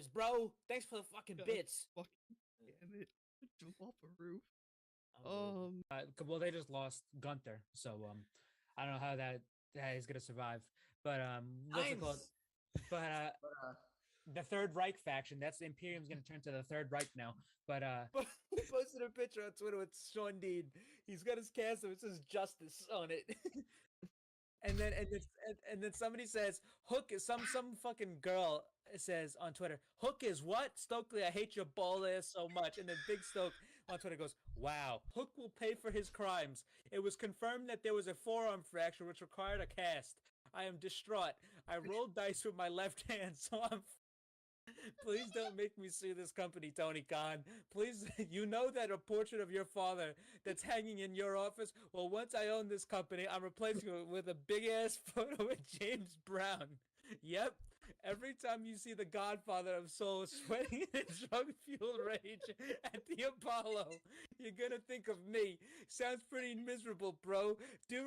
$5, bro. Thanks for the fucking bits. Fucking damn it. Jump off a roof. Well, they just lost Gunther, so I don't know how that is gonna survive. But what's it called? But the Third Reich faction. That's Imperium's gonna turn to the Third Reich now. But he posted a picture on Twitter with Sean Dean. He's got his castle. It says Justice on it. And then somebody says Hook is some fucking girl says on Twitter, Hook is what? Stokely, I hate your ball ass so much. And then Big Stoke on Twitter goes, wow, Hook will pay for his crimes. It was confirmed that there was a forearm fracture which required a cast. I am distraught. I rolled dice with my left hand, so I'm please don't make me sue this company, Tony Khan. Please, you know that a portrait of your father that's hanging in your office? Well, once I own this company, I'm replacing it with a big-ass photo of James Brown. Yep. Every time you see the Godfather of Soul sweating in drug-fueled rage at the Apollo, you're gonna think of me. Sounds pretty miserable, bro. Do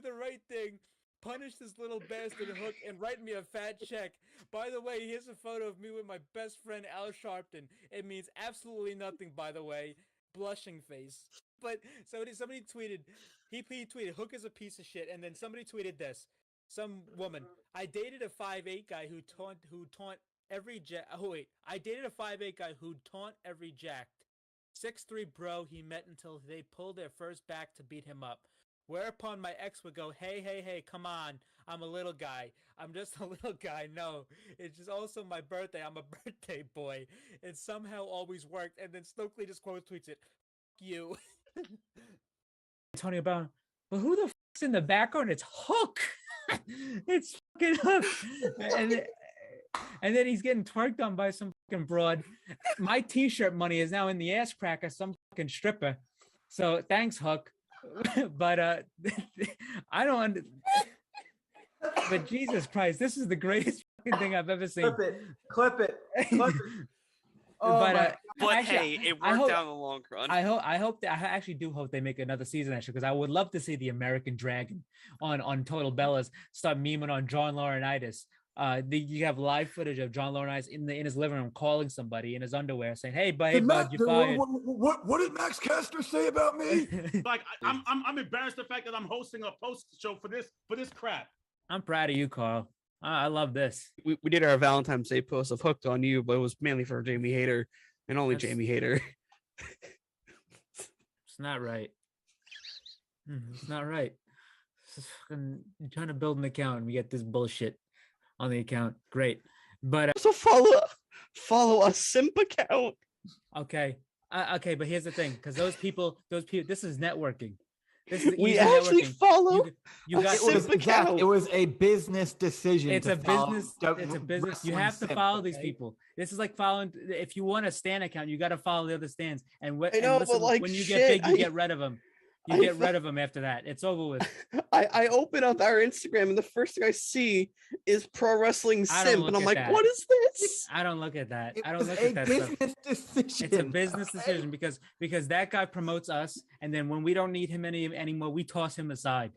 the right thing. Punish this little bastard Hook and write me a fat check. By the way, here's a photo of me with my best friend Al Sharpton. It means absolutely nothing, by the way. Blushing face. But somebody tweeted, he tweeted, Hook is a piece of shit, and then somebody tweeted this. Some woman, I dated a 5'8" guy who taunt every I dated a 5'8" guy who taunt every jacked. 6'3" bro he met until they pulled their first back to beat him up. Whereupon my ex would go, hey, come on. I'm a little guy. I'm just a little guy. No, it's just also my birthday. I'm a birthday boy. It somehow always worked. And then Stokely just quote tweets it. Fuck you. Tony Brown, but who the fuck's in the background? It's Hook. It's fucking Hook. And then he's getting twerked on by some fucking broad. My t-shirt money is now in the ass crack of some fucking stripper. So thanks, Hook. But I don't but Jesus Christ, this is the greatest fucking thing I've ever seen. Clip it. Oh, but actually, hey, it worked out in the long run. I actually do hope they make another season actually, because I would love to see the American Dragon on Total Bellas start memeing on John Laurinaitis. You have live footage of John Laurinaitis in his living room calling somebody in his underwear saying, "Hey, bud, you fired." What did Max Caster say about me? Like I'm embarrassed the fact that I'm hosting a post show for this crap. I'm proud of you, Carl. I love this. We did our Valentine's Day post of Hooked on You, but it was mainly for Jamie Hayter and only Jamie Hayter. It's not right. It's not right. Fucking trying to build an account and we get this bullshit on the account. Great. But also follow a simp account. Okay. Okay, but here's the thing, because those people, this is networking. This is we actually networking. follow. You got it was a business decision. It's a business. You have to follow these people. This is like following. If you want a stan account, you got to follow the other stans. And when you get big, you get rid of them. You get rid of them after that. It's over with. I open up our Instagram and the first thing I see is Pro Wrestling Simp, and I'm like, what is this? I don't look at that. I don't look at that stuff. It's a business decision because that guy promotes us, and then when we don't need him anymore, we toss him aside.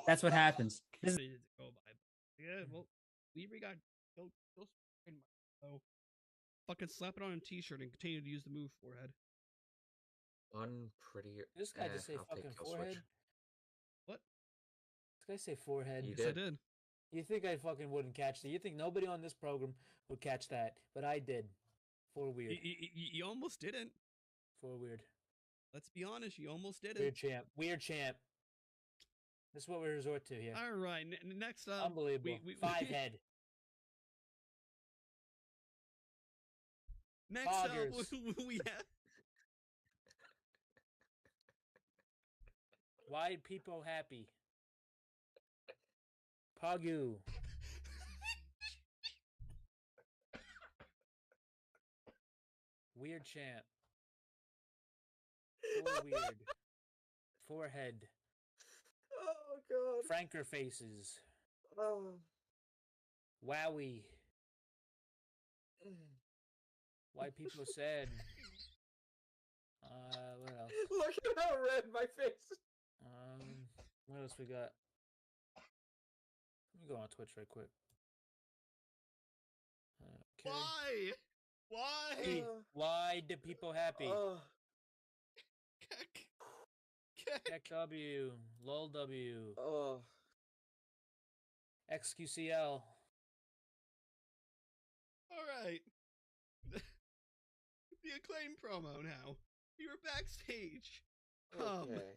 That's what happens. Yeah, well, we got go fucking slap it on a t-shirt and continue to use the move forehead. Prettier. This guy just say fucking forehead. Switch. What? This guy say forehead. Yes, I did. You think I fucking wouldn't catch that? You think nobody on this program would catch that? But I did. For weird. You almost didn't. For weird. Let's be honest. You almost didn't. Weird champ. This is what we resort to here. All right. Next up. Unbelievable. 5 head. Next up, we have. Why people happy? Pagu. Weird champ. Weird. Forehead. Oh god. Franker faces. Oh. Wowie. Why people sad? What else? Look at how red my face is. What else we got? Let me go on Twitch right quick. Okay. Why? Why? Why do people happy? KW, LOLW, XQCL. All right. The Acclaim promo now. We were backstage. Okay.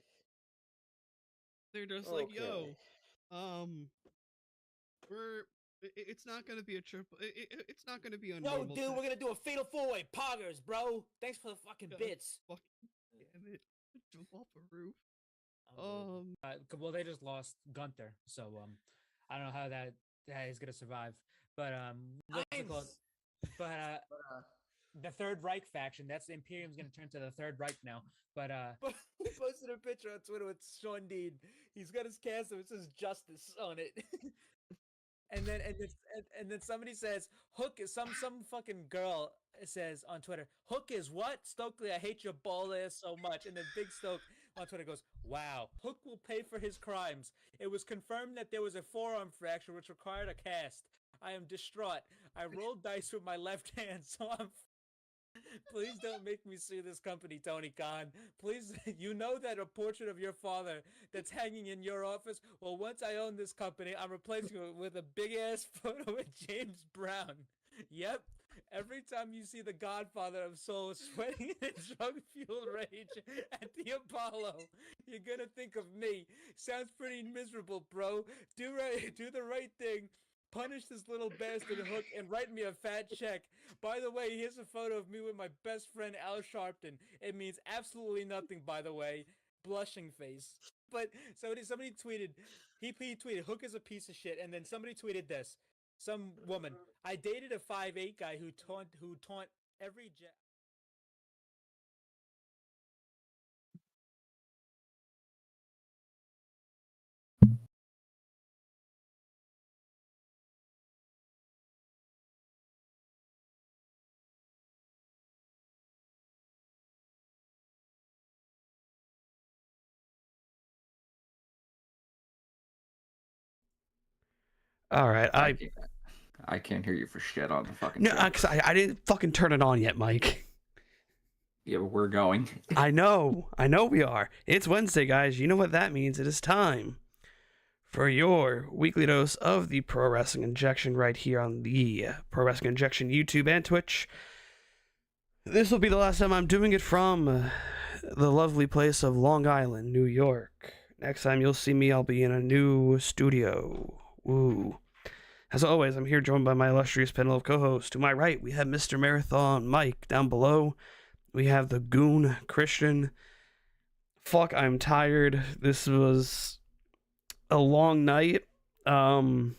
They're just like, yo, it's not gonna be a triple. It's not gonna be a No, normal. dude, we're gonna do a fatal 4-way poggers, bro. Thanks for the fucking bits. Fuck, damn it! Jump off a roof. Well, they just lost Gunther, so I don't know how that is gonna survive. But what's it called? But the Third Reich faction. That's Imperium's gonna turn to the Third Reich now. But he posted a picture on Twitter with Sean Dean. He's got his castle. It says "Justice" on it. And then somebody says Hook is some fucking girl says on Twitter, Hook is what? Stokely, I hate your ball ass so much. And then Big Stoke on Twitter goes, wow, Hook will pay for his crimes. It was confirmed that there was a forearm fracture which required a cast. I am distraught. I rolled dice with my left hand, so I'm please don't make me sue this company, Tony Khan. Please, you know that a portrait of your father that's hanging in your office? Well, once I own this company, I'm replacing it with a big-ass photo of James Brown. Yep. Every time you see the Godfather of Soul sweating in a drug-fueled rage at the Apollo, you're gonna think of me. Sounds pretty miserable, bro. Do the right thing. Punish this little bastard Hook and write me a fat check. By the way, here's a photo of me with my best friend Al Sharpton. It means absolutely nothing, by the way. Blushing face. But somebody tweeted, he tweeted, Hook is a piece of shit, and then somebody tweeted this. Some woman, I dated a 5'8" guy who taunt every jet. All right, I can't hear you for shit on the fucking. No, because I didn't fucking turn it on yet, Mike. Yeah, but we're going. I know we are. It's Wednesday, guys. You know what that means. It is time for your weekly dose of the Pro Wrestling Injection right here on the Pro Wrestling Injection YouTube and Twitch. This will be the last time I'm doing it from the lovely place of Long Island, New York. Next time you'll see me, I'll be in a new studio. Woo. As always, I'm here joined by my illustrious panel of co-hosts. To my right, we have Mr. Marathon Mike. Down below, we have the Goon Christian. Fuck, I'm tired. This was a long night. I'm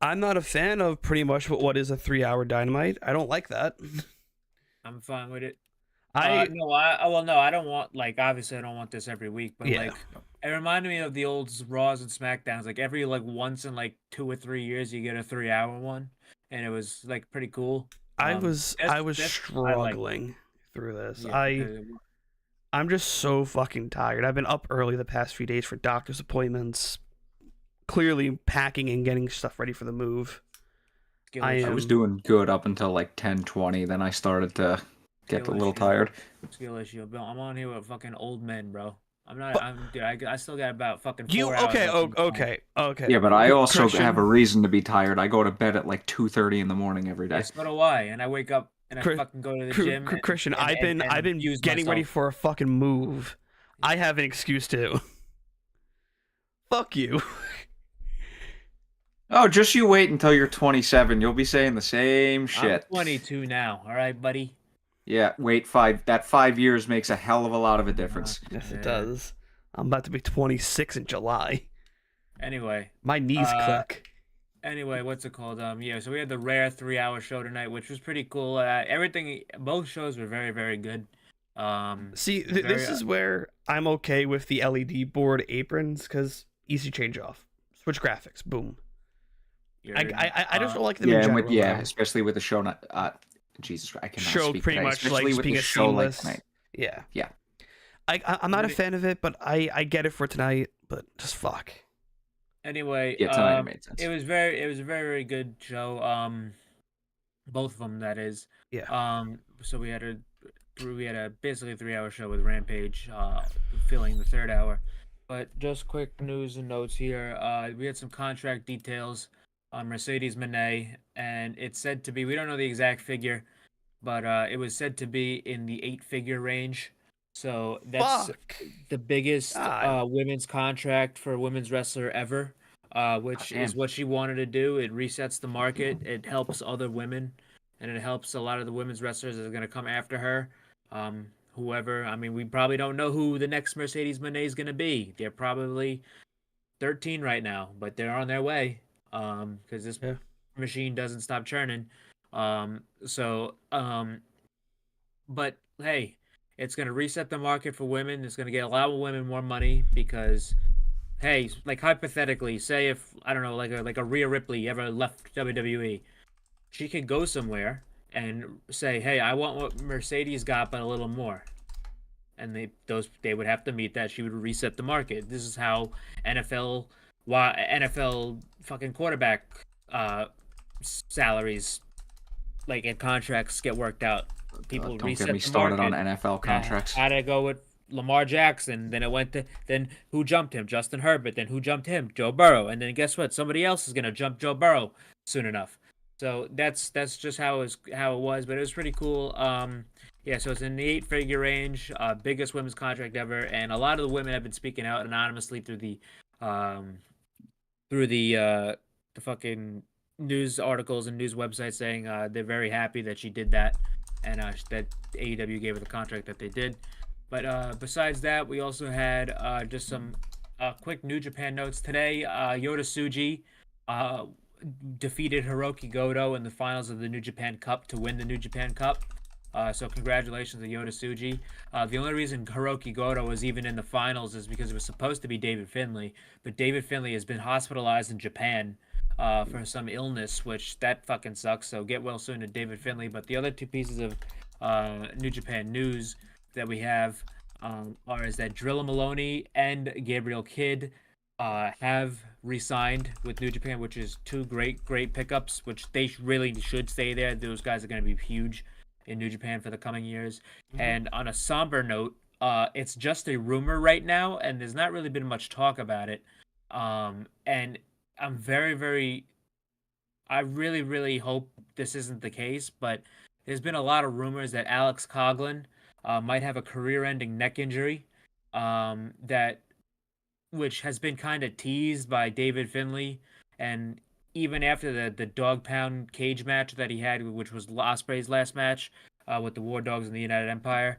not a fan of pretty much what is a 3-hour Dynamite. I don't like that. I'm fine with it. I don't want, like, obviously I don't want this every week, but like it reminded me of the old Raws and SmackDowns. Like every once in 2 or 3 years you get a 3-hour one, and it was like pretty cool. I was struggling through this. I'm just so fucking tired. I've been up early the past few days for doctor's appointments, clearly packing and getting stuff ready for the move. I was doing good up until 10:20. Then I started to get a little tired. Skill issue. I'm on here with fucking old men, bro. I still got about fucking 4 hours. Okay. Yeah, but I also have a reason to be tired. I go to bed at 2:30 in the morning every day. Yes, so do I, and I wake up and I fucking go to the gym. Christian, I've been getting ready for a fucking move. I have an excuse too. Fuck you. Oh, just you wait until you're 27. You'll be saying the same shit. I'm 22 now. All right, buddy. Yeah, wait 5 years makes a hell of a lot of a difference. Yes, it does. I'm about to be 26 in July. Anyway. My knees click. Anyway, what's it called? So we had the rare 3-hour show tonight, which was pretty cool. Both shows were very, very good. This is where I'm okay with the LED board aprons, because easy change off. Switch graphics, boom. I just don't like them in general. Especially with the show Jesus Christ, I cannot show speak pretty today, much especially with being the a show seamless. Yeah. I'm not a fan of it, but I get it for tonight. But just fuck. Anyway, tonight made sense. It was a very, very good show. both of them, that is. Yeah. So we had a basically a 3-hour show with Rampage, filling the third hour. But just quick news and notes here. We had some contract details on Mercedes Moné, and it's said to be, we don't know the exact figure, but it was said to be in the 8-figure range. So that's Fuck. the biggest God. women's contract for a women's wrestler ever, which is what she wanted to do. It resets the market. It helps other women, and it helps a lot of the women's wrestlers that are going to come after her. Whoever, I mean, we probably don't know who the next Mercedes Moné is going to be. They're probably 13 right now, but they're on their way, because this machine doesn't stop churning. But hey, it's going to reset the market for women. It's going to get a lot of women more money because, hey, like hypothetically, say if I don't know, like a Rhea Ripley ever left WWE, she could go somewhere and say, hey, I want what Mercedes got, but a little more. And they would have to meet that. She would reset the market. This is how NFL fucking quarterback salaries, like, and contracts get worked out. People don't reset get me the started market. on NFL contracts. How'd I go with Lamar Jackson? Then it went to, then who jumped him? Justin Herbert. Then who jumped him? Joe Burrow. And then guess what? Somebody else is gonna jump Joe Burrow soon enough. So that's just how it was, but it was pretty cool. Yeah, so it's in the 8-figure range, biggest women's contract ever, and a lot of the women have been speaking out anonymously through the fucking news articles and news websites saying they're very happy that she did that, and that AEW gave her the contract that they did. But besides that, we also had just some quick New Japan notes today. Yota Tsuji defeated Hiroki Goto in the finals of the New Japan Cup to win the New Japan Cup. So congratulations to Yota Tsuji. The only reason Hiroki Goto was even in the finals is because it was supposed to be David Finlay, but David Finlay has been hospitalized in Japan for some illness, which that fucking sucks. So get well soon to David Finlay. But the other two pieces of New Japan news that we have is that Drilla Maloney and Gabriel Kidd have re-signed with New Japan, which is two great pickups, which they really should stay there. Those guys are going to be huge in New Japan for the coming years. Mm-hmm. And on a somber note, it's just a rumor right now, and there's not really been much talk about it. And I'm I really hope this isn't the case, but there's been a lot of rumors that Alex Coughlin might have a career-ending neck injury, which has been kind of teased by David Finlay, and even after the dog pound cage match that he had, which was Ospreay's last match with the War Dogs in the United Empire,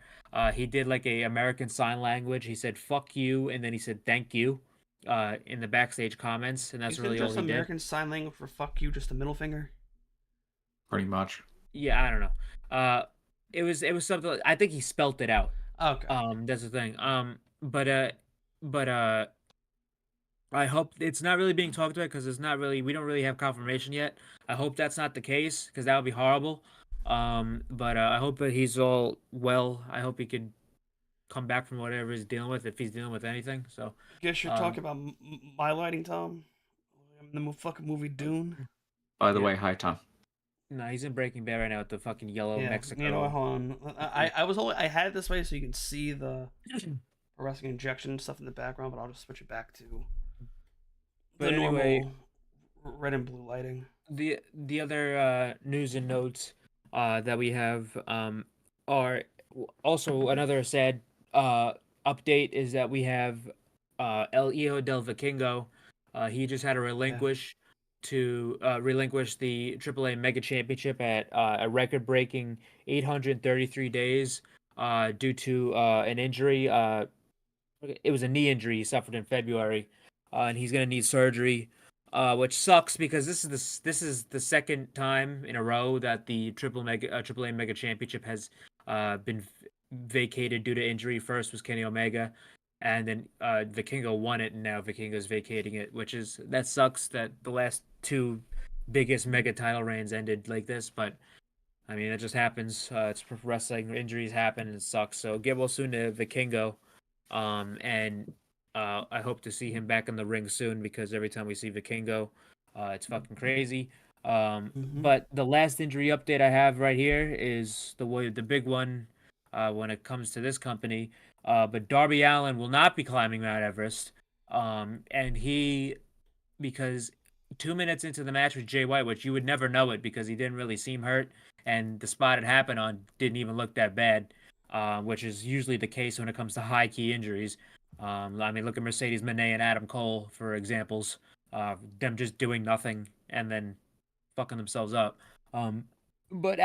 he did like a American Sign Language. He said "fuck you" and then he said "thank you" in the backstage comments, and that's really all he did. American Sign Language for "fuck you," just a middle finger. Pretty much. Yeah, I don't know. It was something. I think he spelt it out. Okay. That's the thing. But I hope it's not really being talked about because we don't really have confirmation yet. I hope that's not the case because that would be horrible. But I hope that he's all well. I hope he could come back from whatever he's dealing with, if he's dealing with anything. So guess you're talking about my lighting, Tom. The fucking movie Dune. By the way, hi Tom. No, he's in Breaking Bad right now with the fucking yellow Mexico. You know, hold on. I had it this way so you can see the wrestling injection stuff in the background, but I'll just switch it back to the normal red and blue lighting. The other news and notes that we have are also another sad update is that we have El Hijo del Vikingo. He just had to relinquish the AAA Mega Championship at a record-breaking 833 days due to an injury. It was a knee injury he suffered in February, and he's gonna need surgery, which sucks because this is the second time in a row that the AAA Mega Championship has been vacated due to injury. First was Kenny Omega, and then Vikingo won it, and now Vikingo's vacating it, that sucks that the last two biggest mega title reigns ended like this, but I mean, it just happens. It's wrestling, injuries happen, and it sucks. So get well soon to Vikingo, and I hope to see him back in the ring soon because every time we see Vikingo, it's fucking crazy. But the last injury update I have right here is the big one when it comes to this company. But Darby Allin will not be climbing Mount Everest. And because 2 minutes into the match with Jay White, which you would never know it because he didn't really seem hurt, and the spot it happened on didn't even look that bad, which is usually the case when it comes to high key injuries. I mean, look at Mercedes Moné and Adam Cole for examples. Them just doing nothing and then fucking themselves up. But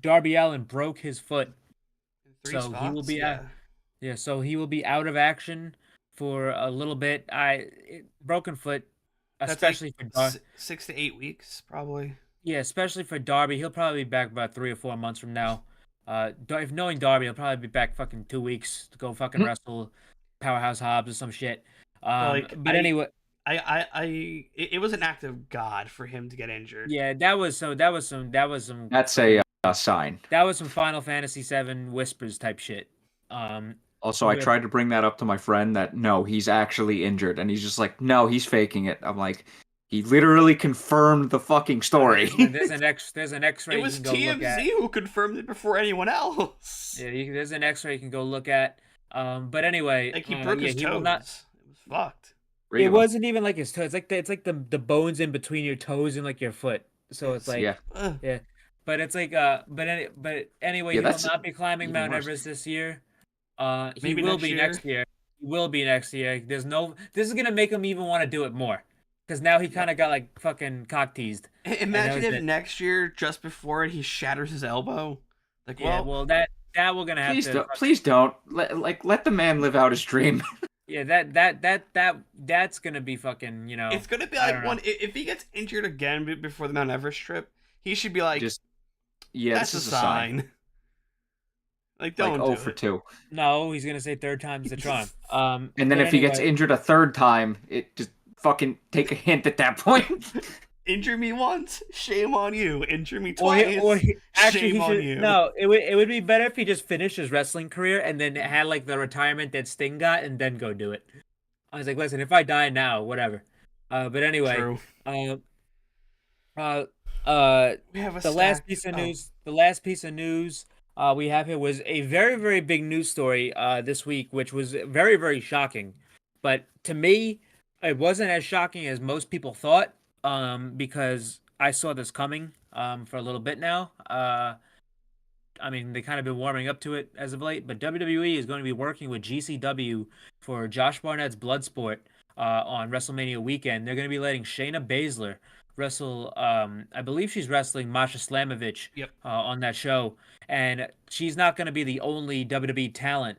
Darby Allin broke his foot, so he will be out. Yeah, so he will be out of action for a little bit. Broken foot, especially like for Darby. 6 to 8 weeks, probably. Yeah, especially for Darby, he'll probably be back about 3 or 4 months from now. If knowing Darby, he'll probably be back fucking 2 weeks to go fucking wrestle Powerhouse Hobbs or some shit. But anyway. It was an act of God for him to get injured. Yeah, that was some. That's a sign. That was some Final Fantasy VII whispers type shit. Also, I tried to bring that up to my friend that no, he's actually injured, and he's just like, no, he's faking it. I'm like, he literally confirmed the fucking story. There's an X-ray. It was TMZ who confirmed it before anyone else. Yeah, there's an X-ray you can go look at. But anyway, like he broke his toes. It was fucked. It wasn't even like his toes. It's like the bones in between your toes and like your foot. So it's like yeah. But it's like but anyway, he will not be climbing Mount Everest this year. He will be next year. He will be next year. This is gonna make him even want to do it more. Because now he kind of got like fucking cock teased. Imagine if next year, just before it, he shatters his elbow. Like, well, that we're gonna have to. Please don't let the man live out his dream. Yeah, that's gonna be fucking, It's gonna be like if he gets injured again before the Mount Everest trip, he should be like, that's this is a sign. Like, don't do 0 for 2. No, he's gonna say third time's the charm. And then if he gets injured a third time, it just fucking take a hint at that point. Injure me once, shame on you. Injure me twice, shame on you. No, it would be better if he just finished his wrestling career and then had like the retirement that Sting got and then go do it. I was like, listen, if I die now, whatever. But anyway, true. We have the last piece of news. The last piece of news we have here was a very, very big news story this week, which was very, very shocking. But to me, it wasn't as shocking as most people thought. Because I saw this coming for a little bit now. I mean, they kind of been warming up to it as of late, but WWE is going to be working with GCW for Josh Barnett's Bloodsport on WrestleMania weekend. They're going to be letting Shayna Baszler wrestle, I believe she's wrestling Masha Slamovich on that show, and she's not going to be the only WWE talent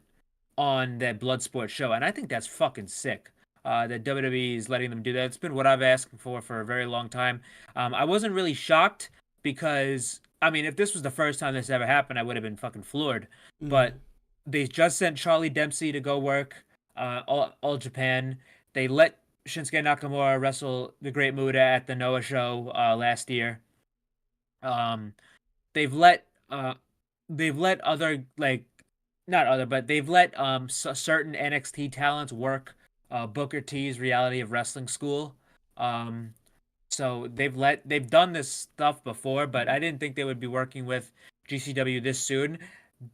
on that Bloodsport show, and I think that's fucking sick. That WWE is letting them do that. It's been what I've asked for a very long time. I wasn't really shocked because, I mean, if this was the first time this ever happened, I would have been fucking floored. But they just sent Charlie Dempsey to go work All Japan. They let Shinsuke Nakamura wrestle the Great Muta at the Noah show last year. They've let other, like, not other, but they've let certain NXT talents work Booker T's Reality of Wrestling School. So they've done this stuff before, but I didn't think they would be working with GCW this soon.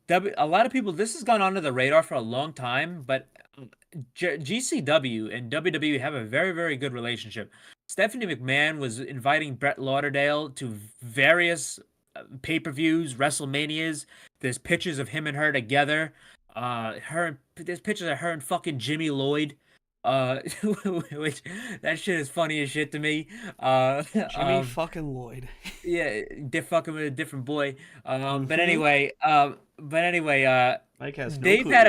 A lot of people, this has gone under the radar for a long time, but GCW and WWE have a very, very good relationship. Stephanie McMahon was inviting Brett Lauderdale to various pay-per-views, WrestleManias. There's pictures of him and her together. There's pictures of her and fucking Jimmy Lloyd. Which that shit is funny as shit to me. Jimmy fucking Lloyd. Yeah, they're fucking with a different boy. But anyway, Mike has no they've clue. had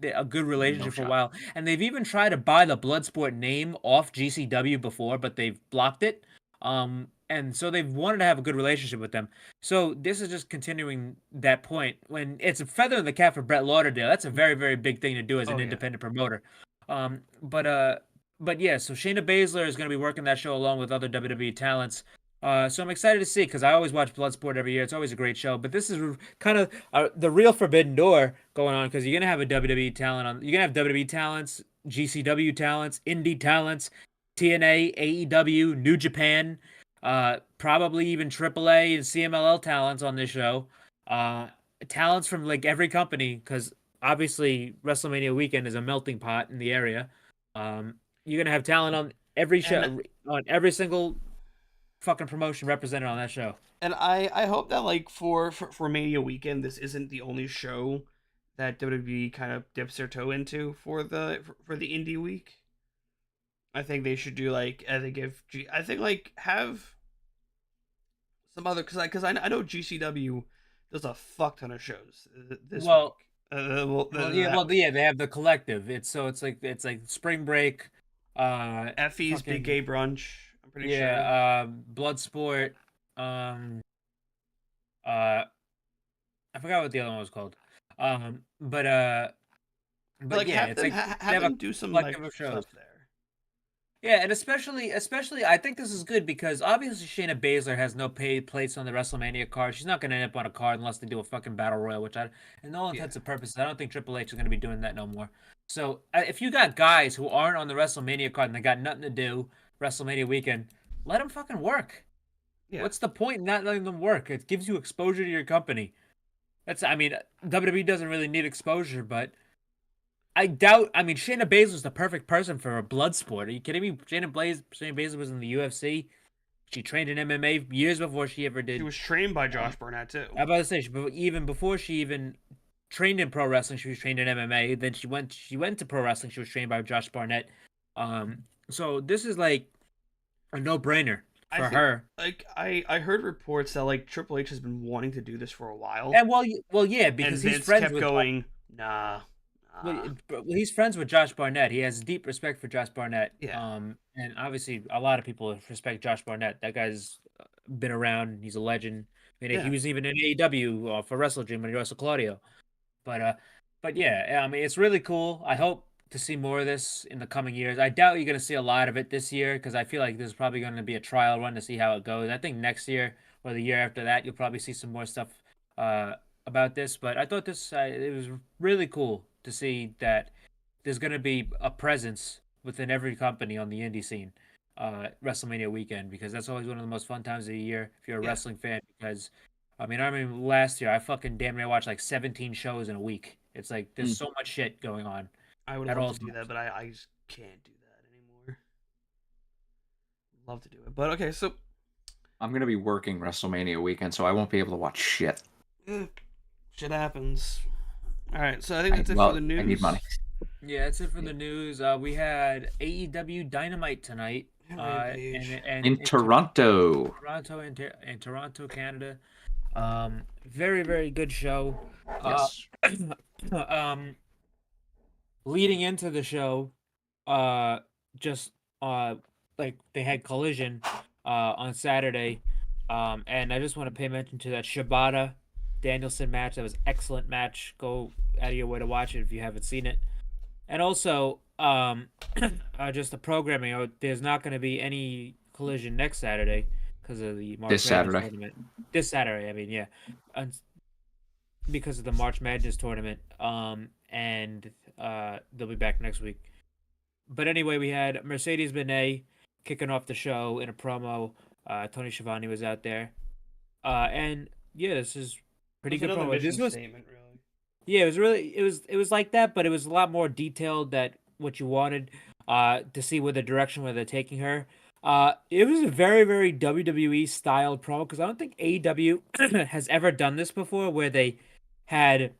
a good relationship for a while, and they've even tried to buy the Bloodsport name off GCW before, but they've blocked it. And so they've wanted to have a good relationship with them. So this is just continuing that point. When it's a feather in the cap for Brett Lauderdale, that's a very, very big thing to do as an independent promoter. But yeah, so Shayna Baszler is going to be working that show along with other WWE talents. So I'm excited to see, because I always watch Bloodsport every year. It's always a great show. But this is kind of the real forbidden door going on, because you're going to have a WWE talent you're going to have WWE talents, GCW talents, indie talents, TNA, AEW, New Japan, probably even AAA and CMLL talents on this show. Talents from like every company, because obviously WrestleMania weekend is a melting pot in the area. You're gonna have talent on every show, on every single fucking promotion represented on that show. And I hope that like for Mania weekend, this isn't the only show that WWE kind of dips their toe into for the indie week. I think they should do like I think like have some other because I know GCW does a fuck ton of shows this week. Yeah, they have the collective. It's like spring break, Effie's Big Gay Brunch. I'm pretty sure. Bloodsport. I forgot what the other one was called. But like, yeah, it's like have they have them a do some collective like of shows stuff there. Yeah, and especially, I think this is good because obviously Shayna Baszler has no paid place on the WrestleMania card. She's not going to end up on a card unless they do a fucking battle royal, which in all intents and purposes, I don't think Triple H is going to be doing that no more. So if you got guys who aren't on the WrestleMania card and they got nothing to do WrestleMania weekend, let them fucking work. Yeah. What's the point in not letting them work? It gives you exposure to your company. WWE doesn't really need exposure, but Shayna Baszler's the perfect person for a blood sport. Are you kidding me? Shayna Baszler was in the UFC. She trained in MMA years before she ever did. She was trained by Josh Barnett too. I'm about to say, even before she even trained in pro wrestling, she was trained in MMA. Then she went to pro wrestling. She was trained by Josh Barnett. So this is like a no-brainer for her. Like I heard reports that like Triple H has been wanting to do this for a while. And yeah, because and he's friends kept with going. Nah. Well, he's friends with Josh Barnett. He has deep respect for Josh Barnett. Yeah. And obviously a lot of people respect Josh Barnett. That guy's been around. He's a legend. He was even in AEW for Wrestle Dream when he wrestled Claudio. But yeah, it's really cool. I hope to see more of this in the coming years. I doubt you're going to see a lot of it this year because I feel like there's probably going to be a trial run to see how it goes. I think next year or the year after that, you'll probably see some more stuff about this. But I thought it was really cool to see that there's going to be a presence within every company on the indie scene WrestleMania weekend, because that's always one of the most fun times of the year if you're a wrestling fan. Because I remember last year I fucking damn near watched like 17 shows in a week. It's like there's so much shit going on. I would love to do that, but I just can't do that anymore. Love to do it, but okay, so I'm gonna be working WrestleMania weekend, so I won't be able to watch shit. Shit happens. All right, so I think that's it for the news. I need money. Yeah, that's it for the news. We had AEW Dynamite tonight in Toronto. In Toronto, Canada. Very, very good show. Yes. Leading into the show, like they had Collision on Saturday, and I just want to pay mention to that Shibata Danielson match. That was an excellent match. Go out of your way to watch it if you haven't seen it. And also, just the programming. There's not going to be any Collision next Saturday because of the March Madness tournament. This Saturday, because of the March Madness tournament. And they'll be back next week. But anyway, we had Mercedes Moné kicking off the show in a promo. Tony Schiavone was out there. And yeah, this is pretty good promo. This was statement, really. Yeah, it was like that, but it was a lot more detailed than what you wanted to see where they're taking her. It was a very, very WWE styled promo because I don't think AEW has ever done this before, where they had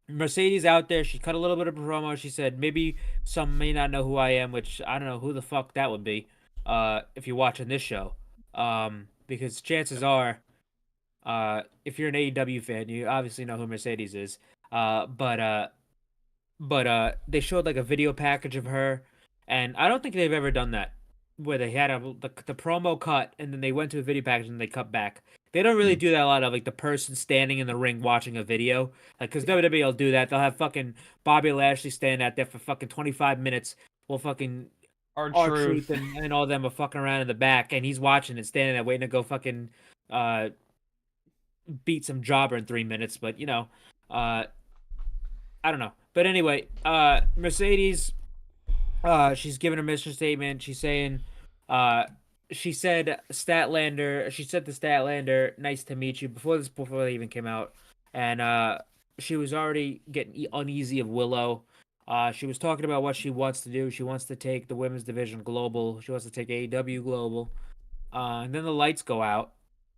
Mercedes out there. She cut a little bit of a promo. She said, maybe some may not know who I am, which I don't know who the fuck that would be if you're watching this show. Because chances are, if you're an AEW fan, you obviously know who Mercedes is. But they showed like a video package of her, and I don't think they've ever done that, where they had the promo cut and then they went to a video package and they cut back. They don't really do that a lot of like the person standing in the ring watching a video, like because WWE will do that. They'll have fucking Bobby Lashley stand out there for fucking 25 minutes while fucking R-Truth and all them are fucking around in the back, and he's watching and standing there waiting to go fucking beat some jobber in 3 minutes. But I don't know. But anyway, Mercedes She's giving her mission statement. She's saying, she said Statlander. She said to Statlander, "Nice to meet you." Before they even came out, and she was already getting uneasy of Willow. She was talking about what she wants to do. She wants to take the women's division global. She wants to take AEW global. And then the lights go out,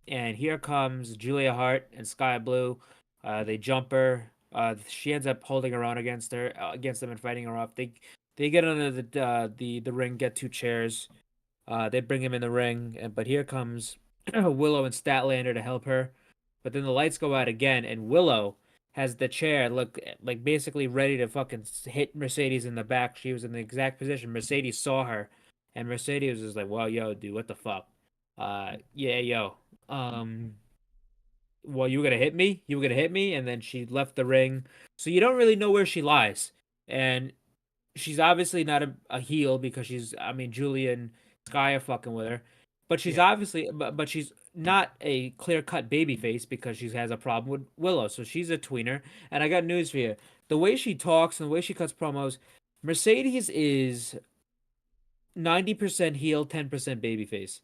and here comes Julia Hart and Sky Blue. They jump her. She ends up holding her own against them and fighting her off. They get under the ring, get 2 chairs. They bring him in the ring, but here comes Willow and Statlander to help her. But then the lights go out again, and Willow has the chair look like basically ready to fucking hit Mercedes in the back. She was in the exact position. Mercedes saw her, and Mercedes was just like, "Well, yo, dude, what the fuck? Yeah, yo, well, you were gonna hit me? You were gonna hit me?" And then she left the ring, so you don't really know where she lies. And she's obviously not a heel because Julia and Sky are fucking with her, but she's obviously, but she's not a clear cut baby face because she has a problem with Willow. So she's a tweener. And I got news for you: the way she talks and the way she cuts promos, Mercedes is 90% heel, 10% babyface.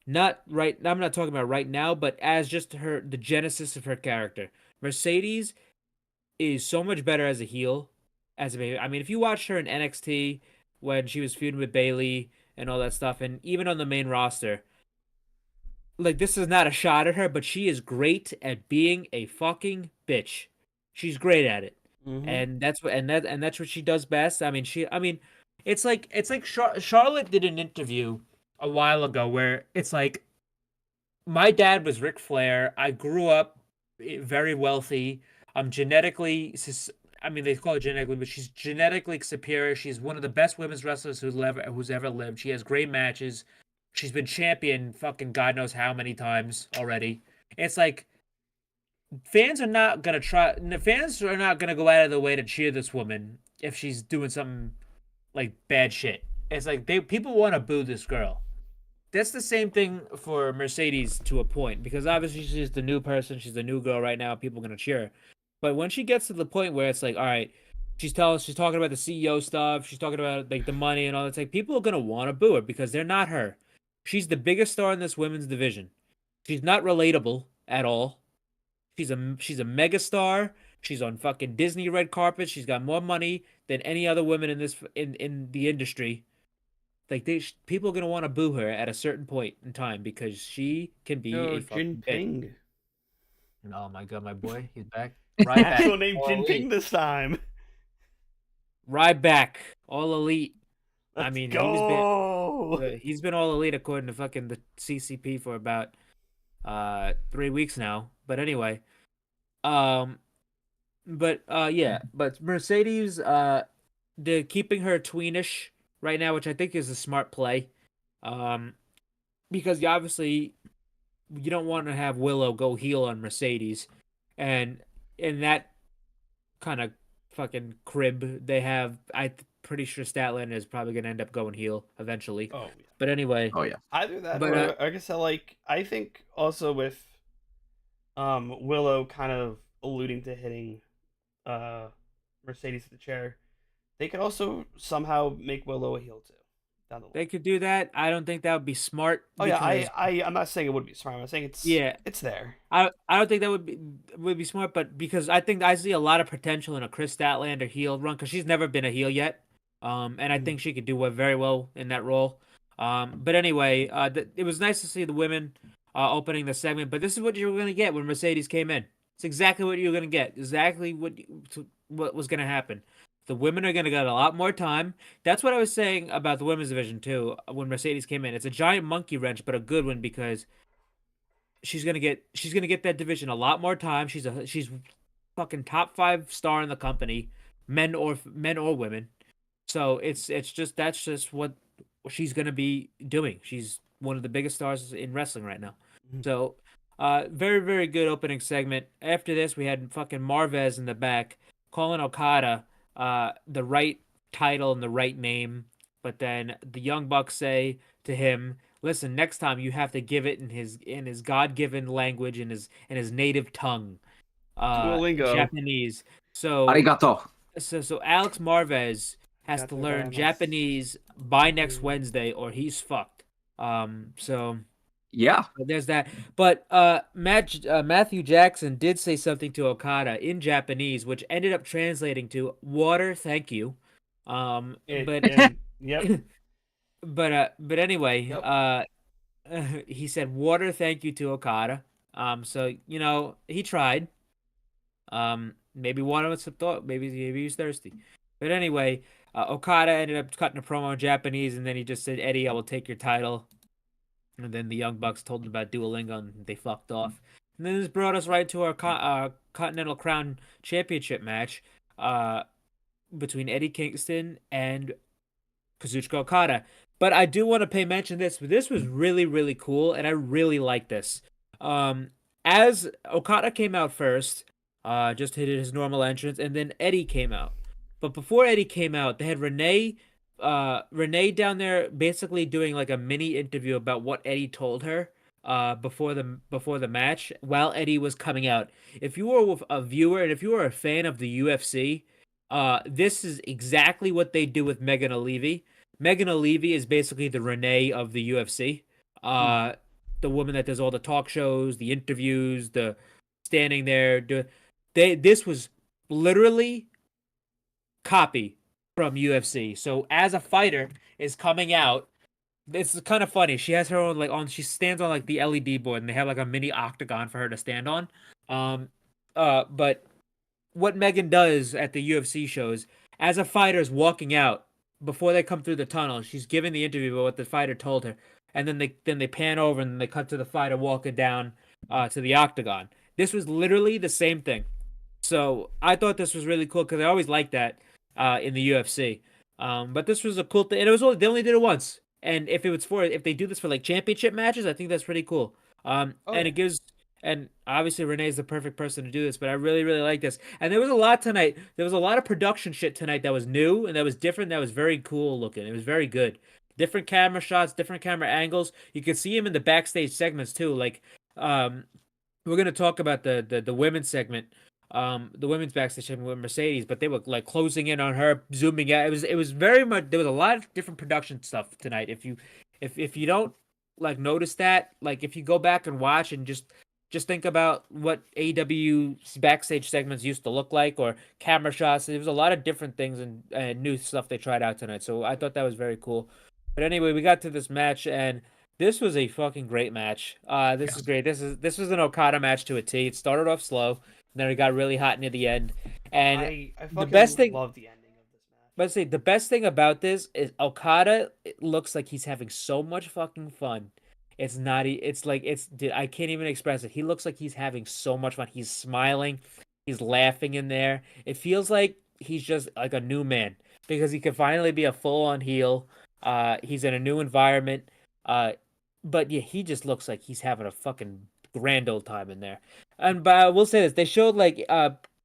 Not right. I'm not talking about right now, but as just the genesis of her character. Mercedes is so much better as a heel, as a baby. I mean, if you watched her in NXT when she was feuding with Bayley and all that stuff, and even on the main roster, like, this is not a shot at her, but she is great at being a fucking bitch. She's great at it, and that's what she does best. It's like Charlotte did an interview a while ago where it's like, my dad was Ric Flair. I grew up very wealthy. I'm genetically, they call it genetically, but she's genetically superior. She's one of the best women's wrestlers who's ever lived. She has great matches. She's been champion fucking God knows how many times already. It's like, fans are not gonna go out of the way to cheer this woman if she's doing something like bad shit. It's like people want to boo this girl. That's the same thing for Mercedes to a point, because obviously she's the new person, she's the new girl right now. People are gonna cheer her. But when she gets to the point where it's like, all right, she's talking about the CEO stuff, she's talking about like the money and all that. It's like, people are gonna want to boo her because they're not her. She's the biggest star in this women's division. She's not relatable at all. She's a mega star. She's on fucking Disney red carpet. She's got more money than any other women in the industry. Like, people are gonna want to boo her at a certain point in time because she can be a fucking bitch. Oh my god, my boy, he's back. Right back. Actual name Jinping this time. Right back, all elite. Let's go. He's been all elite according to fucking the CCP for about 3 weeks now. But anyway, but Mercedes, they're keeping her tweenish right now, which I think is a smart play, because obviously you don't want to have Willow go heel on Mercedes, and in that kind of fucking crib they have, I'm pretty sure Statlander is probably gonna end up going heel eventually. Oh yeah. But anyway, either that, but I guess I think also with Willow kind of alluding to hitting Mercedes at the chair, they could also somehow make Willow a heel too. Down the line. They could do that. I don't think that would be smart. Oh yeah, I'm not saying it would be smart. I'm saying it's there. I don't think that would be smart, but because I see a lot of potential in a Chris Statlander heel run, because she's never been a heel yet, and I think she could do very well in that role. But anyway, it was nice to see the women opening the segment, but this is what you were gonna get when Mercedes came in. It's exactly what you were gonna get. Exactly what was gonna happen. The women are going to get a lot more time. That's what I was saying about the women's division, too, when Mercedes came in. It's a giant monkey wrench, but a good one, because she's going to get that division a lot more time. She's fucking top 5 star in the company, men or women. So that's just what she's going to be doing. She's one of the biggest stars in wrestling right now. Mm-hmm. So, very, very good opening segment. After this, we had fucking Marvez in the back calling Okada the right title and the right name, but then the Young Bucks say to him, "Listen, next time you have to give it in his God-given language, in his native tongue, Duolingo. Japanese." So arigato. So Alex Marvez has Got to to learn Ramos. Japanese by next Wednesday, or he's fucked. So Yeah. there's that. But Matthew Jackson did say something to Okada in Japanese, which ended up translating to "water, thank you." Yep. But anyway, Yep. he said water, thank you to Okada. So he tried. Maybe one of us thought maybe he was thirsty, but anyway, Okada ended up cutting a promo in Japanese, and then he just said, "Eddie, I will take your title." And then the Young Bucks told him about Duolingo, and they fucked off. And then this brought us right to our Continental Crown Championship match, between Eddie Kingston and Kazuchika Okada. But I do want to pay mention this. This was really, really cool, and I really like this. As Okada came out first, just hit his normal entrance, and then Eddie came out. But before Eddie came out, they had Renee down there basically doing like a mini interview about what Eddie told her before the match while Eddie was coming out. If you were a viewer and if you were a fan of the UFC, this is exactly what they do with Megan O'Leary. Megan O'Leary is basically the Renee of the UFC. The woman that does all the talk shows, the interviews, the standing there. This was literally copy from UFC. So as a fighter is coming out, it's kind of funny. She has her own she stands on like the LED board, and they have like a mini octagon for her to stand on. But what Megan does at the UFC shows, as a fighter is walking out before they come through the tunnel, she's giving the interview about what the fighter told her, and then they pan over and they cut to the fighter walking down to the octagon. This was literally the same thing. So I thought this was really cool because I always liked that in the UFC. But this was a cool thing, and they only did it once. And if they do this for like championship matches, I think that's pretty cool. It gives. And obviously Renee's the perfect person to do this, but I really, really like this. And there was a lot tonight. There was a lot of production shit tonight that was new and that was different. That was very cool looking. It was very good. Different camera shots, different camera angles. You could see him in the backstage segments too. Like, we're gonna talk about the women's segment, the women's backstage segment with Mercedes, but they were like closing in on her, zooming out. It was very much. There was a lot of different production stuff tonight. If you don't like notice that, like if you go back and watch and just think about what AEW's backstage segments used to look like, or camera shots. There was a lot of different things and new stuff they tried out tonight. So I thought that was very cool. But anyway, we got to this match, and this was a fucking great match. This is great. This was an Okada match to a T. It started off slow, and then it got really hot near the end. And I the best thing, love the ending of this match. But say the best thing about this is Okada. It looks like he's having so much fucking fun. It's not. Dude, I can't even express it. He looks like he's having so much fun. He's smiling. He's laughing in there. It feels like he's just like a new man because he can finally be a full-on heel. He's in a new environment. But yeah, he just looks like he's having a fucking grand old time in there. And but I will say this: they showed like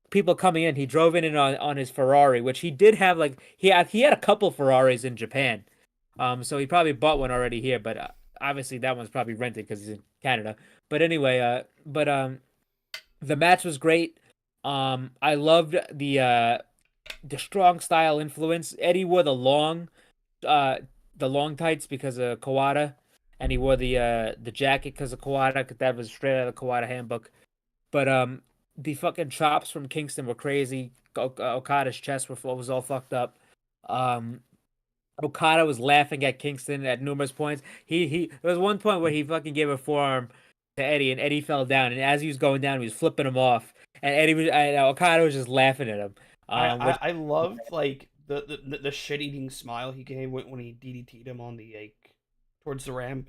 people coming in. He drove in on his Ferrari, which he did have. Like he had a couple Ferraris in Japan. So he probably bought one already here, but. Obviously, that one's probably rented because he's in Canada. But anyway, the match was great. I loved the strong style influence. Eddie wore the long tights because of Kawada, and he wore the jacket because of Kawada. Cause that was straight out of the Kawada handbook. But the fucking chops from Kingston were crazy. Okada's chest was all fucked up. Okada was laughing at Kingston at numerous points. There was one point where he fucking gave a forearm to Eddie, and Eddie fell down. And as he was going down, he was flipping him off, and Okada was just laughing at him. I loved like the shit eating smile he gave when he DDT'd him on the towards the ramp.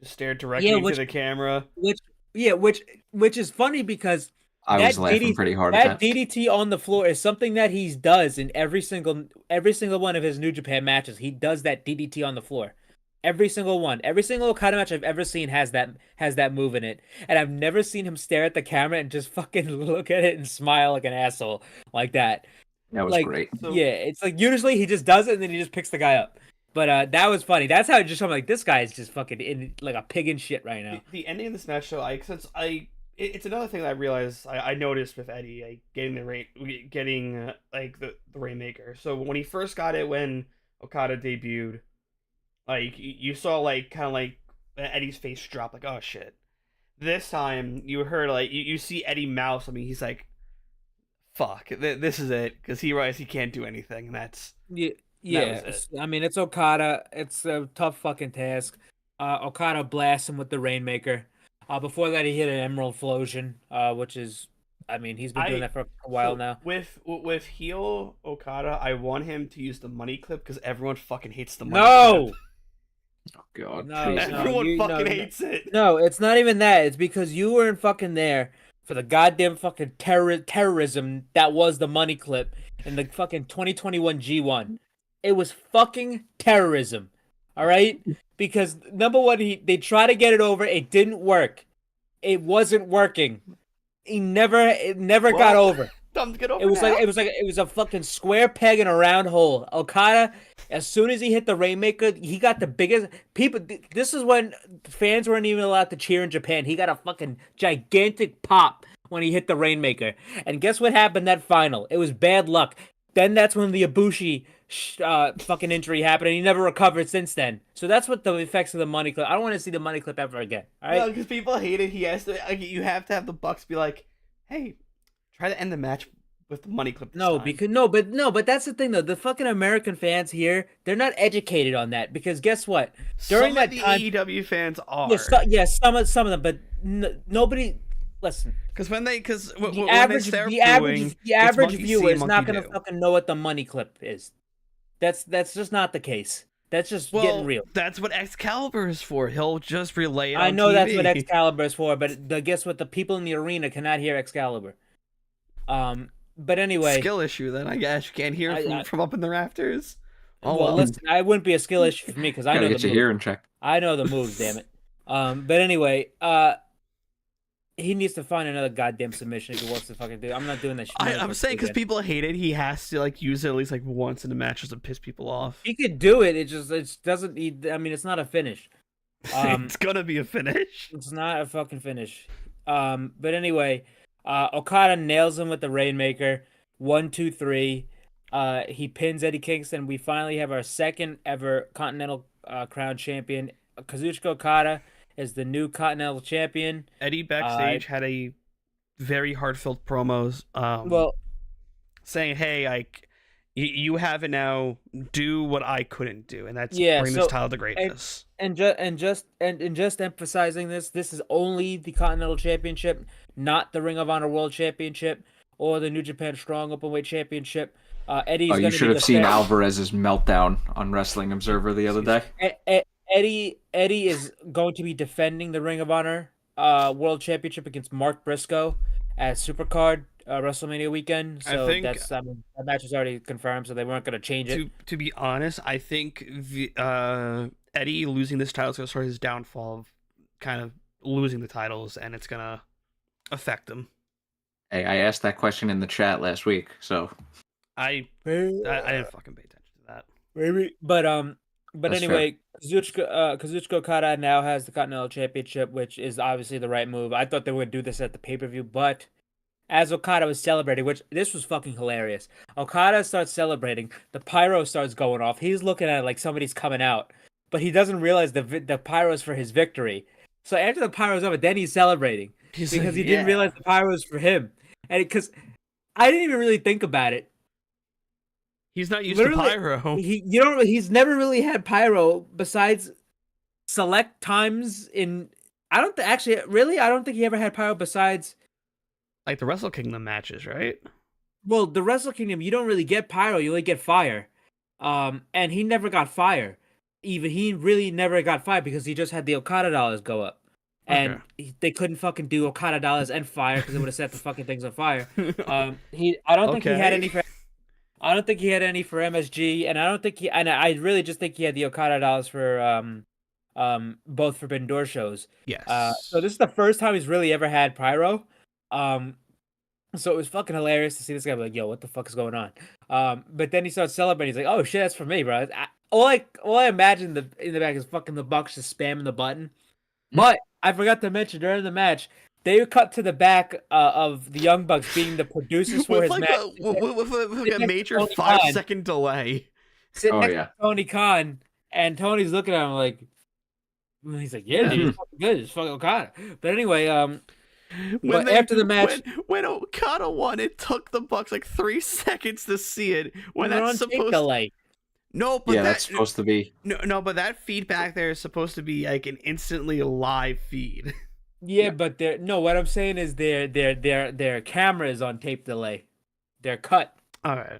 Just stared directly into the camera. Which is funny because. I was laughing pretty hard at that. DDT on the floor is something that he does in every single one of his New Japan matches. He does that DDT on the floor. Every single one. Every single kind of match I've ever seen has that move in it. And I've never seen him stare at the camera and just fucking look at it and smile like an asshole like that. That was great. Yeah, it's like usually he just does it and then he just picks the guy up. But that was funny. That's how I'm like, this guy is just fucking in like a pig in shit right now. The ending of this match, though, it's another thing that I realized I noticed with Eddie, like getting the Rainmaker. So when he first got it, when Okada debuted, like you saw like kind of like Eddie's face drop, like oh shit. This time you heard like you see Eddie mouth. I mean, he's like, "Fuck, this is it," because he realized he can't do anything, and that's yeah. I mean, it's Okada. It's a tough fucking task. Okada blasts him with the Rainmaker. Before that, he hit an Emerald Flosion, which is, I mean, he's been doing that for a while now. With heel Okada, I want him to use the money clip because everyone fucking hates the money clip. Oh god. No, everyone fucking hates it. No, it's not even that. It's because you weren't fucking there for the goddamn fucking terrorism that was the money clip in the fucking 2021 G1. It was fucking terrorism. All right? Because number one, they tried to get it over. It didn't work. It wasn't working. It never got over. It was a fucking square peg in a round hole. Okada, as soon as he hit the Rainmaker, he got the biggest people. This is when fans weren't even allowed to cheer in Japan. He got a fucking gigantic pop when he hit the Rainmaker. And guess what happened that final? It was bad luck. Then that's when the Ibushi fucking injury happened, and he never recovered since then. So that's what the effects of the money clip. I don't want to see the money clip ever again. All right? No, because people hate it. He has to. Like, you have to have the Bucks be like, "Hey, try to end the match with the money clip." But that's the thing though. The fucking American fans here, they're not educated on that because guess what? During some of the AEW fans are. Some of them, but nobody. Listen, because the average viewer is not gonna fucking know what the money clip is. That's just not the case. That's just getting real. That's what Excalibur is for. He'll just relay it on I know TV. That's what Excalibur is for, but guess what? The people in the arena cannot hear Excalibur. But anyway, skill issue. Then I guess you can't hear from up in the rafters. Well, listen, I wouldn't be a skill issue for me because I know the moves. Hearing check. I know the moves. Damn it. But anyway, he needs to find another goddamn submission if he wants to fucking do it. I'm not doing that shit. I'm saying because people hate it, he has to like use it at least like once in the match just to piss people off. He could do it. It doesn't. I mean, it's not a finish. It's gonna be a finish. It's not a fucking finish. But anyway, Okada nails him with the Rainmaker. 1, 2, 3. He pins Eddie Kingston. We finally have our second ever Continental Crown champion. Kazuchika Okada is the new Continental Champion. Eddie backstage had a very heartfelt promos. Saying, "Hey, like you have it now. Do what I couldn't do, and that's bring this title to greatness." And just emphasizing this is only the Continental Championship, not the Ring of Honor World Championship or the New Japan Strong Openweight Championship. Eddie's you should have seen Alvarez's meltdown on Wrestling Observer the other day. Eddie is going to be defending the Ring of Honor World Championship against Mark Briscoe at Supercard WrestleMania weekend. So that match is already confirmed, so they weren't going to change it. To be honest, I think Eddie losing this title is going to start his downfall of kind of losing the titles, and it's going to affect him. Hey, I asked that question in the chat last week, so I didn't fucking pay attention to that. Maybe, but anyway, Kazuchika Okada now has the Continental Championship, which is obviously the right move. I thought they would do this at the pay-per-view, but as Okada was celebrating, which this was fucking hilarious. Okada starts celebrating, the pyro starts going off. He's looking at it like somebody's coming out, but he doesn't realize the pyro is for his victory. So after the pyro's over, then he's celebrating because he didn't realize the pyro was for him. And because I didn't even really think about it. He's not used to pyro. He's never really had pyro besides select times in. I don't think he ever had pyro besides like the Wrestle Kingdom matches, right? Well, the Wrestle Kingdom, you don't really get pyro, you only get fire. And he never got fire. He really never got fire because he just had the Okada dollars go up. And they couldn't fucking do Okada dollars and fire because it would have set the fucking things on fire. I don't think he had any for. I don't think he had any for MSG, and I really just think he had the Okada dollars for both Forbidden Door shows. Yes. So this is the first time he's really ever had pyro. So it was fucking hilarious to see this guy be like, "Yo, what the fuck is going on?" But then he starts celebrating. He's like, "Oh shit, that's for me, bro." All I imagine in the back is fucking the Bucks just spamming the button. But I forgot to mention during the match, they cut to the back of the Young Bucks being the producers for his match. With a major 5-second delay. Sitting next to Tony Khan, and Tony's looking at him like, he's like, yeah, dude, it's fucking good. It's fucking Okada. But anyway, after the match, when Okada won, it took the Bucks like 3 seconds to see it. When that's supposed delay. No, but that's supposed to be. No, but that feedback there is supposed to be like an instantly live feed. Yeah, but what I'm saying is their camera is on tape delay. They're cut. All right.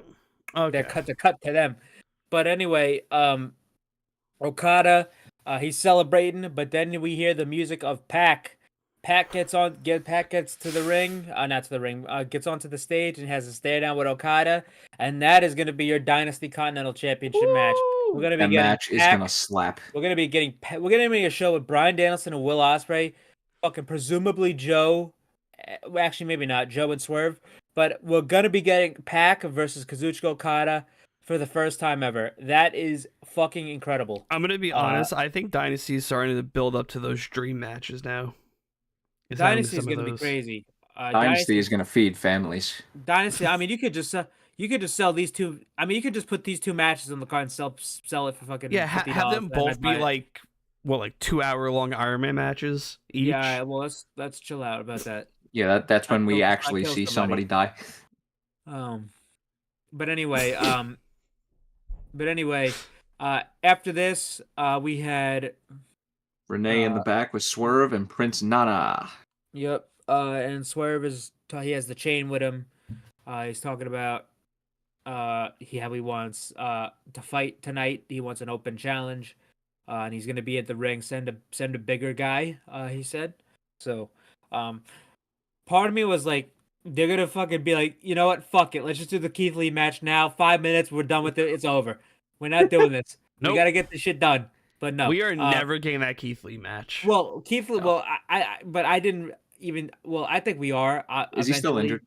Okay. They're cut to them. But anyway, Okada, he's celebrating, but then we hear the music of Pac. Pac gets to the ring, gets onto the stage and has a stare down with Okada, and that is going to be your Dynasty Continental Championship match. We're going to be match is going to slap. We're going to be a show with Bryan Danielson and Will Ospreay, fucking presumably Joe, well, actually maybe not Joe and Swerve, but we're going to be getting Pac versus Kazuchika Okada for the first time ever. That is fucking incredible. I'm going to be honest, I think Dynasty is starting to build up to those dream matches now. Dynasty is going to be crazy. Dynasty is going to feed families. Dynasty, I mean, you could just sell these two. I mean, you could just put these two matches on the card and sell it for fucking $50. Have them both be like 2-hour-long Iron Man matches each. Yeah, well, let's chill out about that. Yeah, that's when we actually see somebody die. But anyway, after this, we had Renee in the back with Swerve and Prince Nana. Yep. And Swerve he has the chain with him. He's talking about how he wants to fight tonight. He wants an open challenge, and he's gonna be at the ring. Send a bigger guy. He said. So, part of me was like, they're gonna fucking be like, you know what? Fuck it. Let's just do the Keith Lee match now. 5 minutes. We're done with it. It's over. We're not doing this. Nope. We gotta get this shit done. But no, we are never getting that Keith Lee match. Well, Keith Lee. No. Well, I didn't even. Well, I think we are. Is he still injured?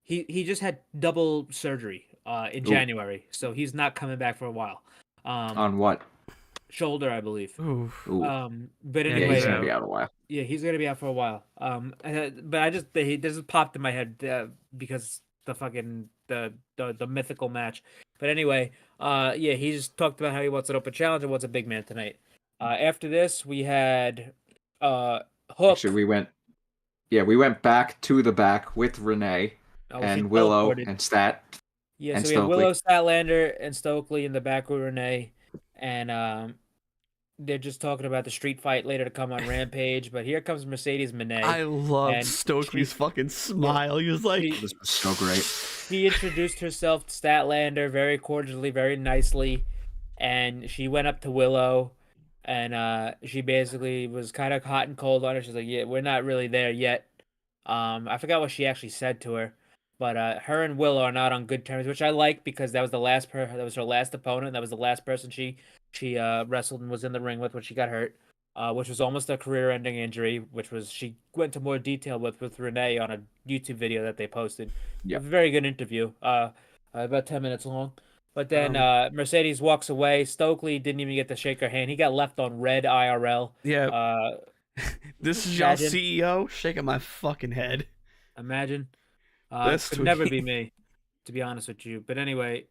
He just had double surgery in January, so he's not coming back for a while. On what? Shoulder, I believe. Ooh. But anyway, he's gonna be out a while. Yeah, he's gonna be out for a while. But he just popped in my head because the fucking the mythical match. But anyway, he just talked about how he wants an open challenge and wants a big man tonight. After this, we had Hook. Actually, we went back to the back with Renee and Willow and Stat. Yeah, so we had Willow, Statlander, and Stokely in the back with Renee, and they're just talking about the street fight later to come on Rampage. But here comes Mercedes Moné. I love Stokely's fucking smile. He was like, "This was so great." She introduced herself to Statlander very cordially, very nicely, and she went up to Willow, and she basically was kind of hot and cold on her. She's like, "Yeah, we're not really there yet." I forgot what she actually said to her, but her and Willow are not on good terms, which I like because that was her last opponent. That was the last person she wrestled and was in the ring with when she got hurt, which was almost a career-ending injury, which was she went into more detail with Renee on a YouTube video that they posted. Yeah, very good interview, about 10 minutes long. But then Mercedes walks away. Stokely didn't even get to shake her hand. He got left on red IRL. Yeah. This is your CEO shaking my fucking head. Imagine. It could never be me, to be honest with you. But anyway,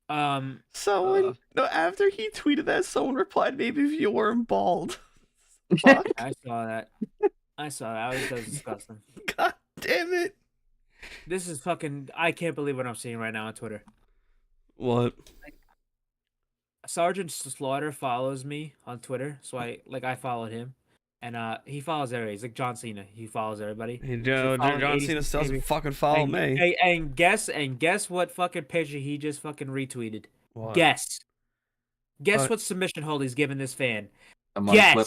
someone after he tweeted that, someone replied, "Maybe if you weren't bald." Fuck. I saw that. That was disgusting. God damn it! This is fucking. I can't believe what I'm seeing right now on Twitter. What? Sergeant Slaughter follows me on Twitter, so I followed him. And he follows everybody. He's like John Cena. He follows everybody. Hey, John Cena still doesn't fucking follow me. And guess what fucking picture he just fucking retweeted? What? Guess what submission hold he's giving this fan? A money clip.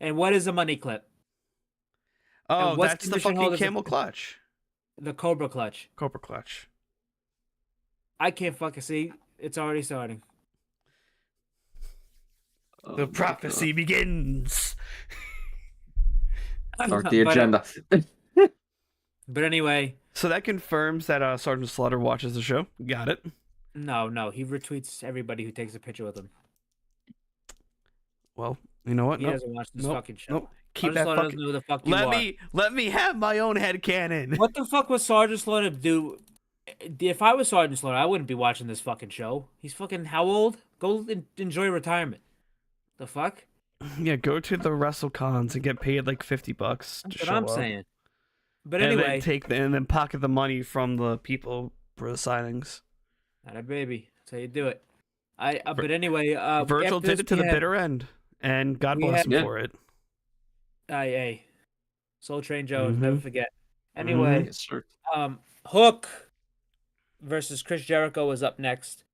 And what is a money clip? Oh, that's the fucking camel clutch. The Cobra clutch. Cobra clutch. I can't fucking see. It's already starting. The prophecy begins. Start the agenda. But anyway. So that confirms that Sergeant Slaughter watches the show. Got it. No. He retweets everybody who takes a picture with him. Well, you know what? He doesn't watch this fucking show. Nope. Keep Sergeant that Slaughter fucking. doesn't know who the fuck you are. Let me have my own headcanon. What the fuck was Sergeant Slaughter do? If I was Sergeant Slaughter, I wouldn't be watching this fucking show. He's fucking how old? Go enjoy retirement. The fuck? Yeah, go to the WrestleCons and get paid like $50 That's to what show I'm up. saying. But And anyway, then pocket the money from the people for the signings. not a baby. That's how you do it. But anyway, Virgil after did this it to we the had- bitter end, and God we bless had- him for it. Hey, Soul Train Joe, Mhm. never forget. Anyway, Yes, sir. Hook versus Chris Jericho was up next.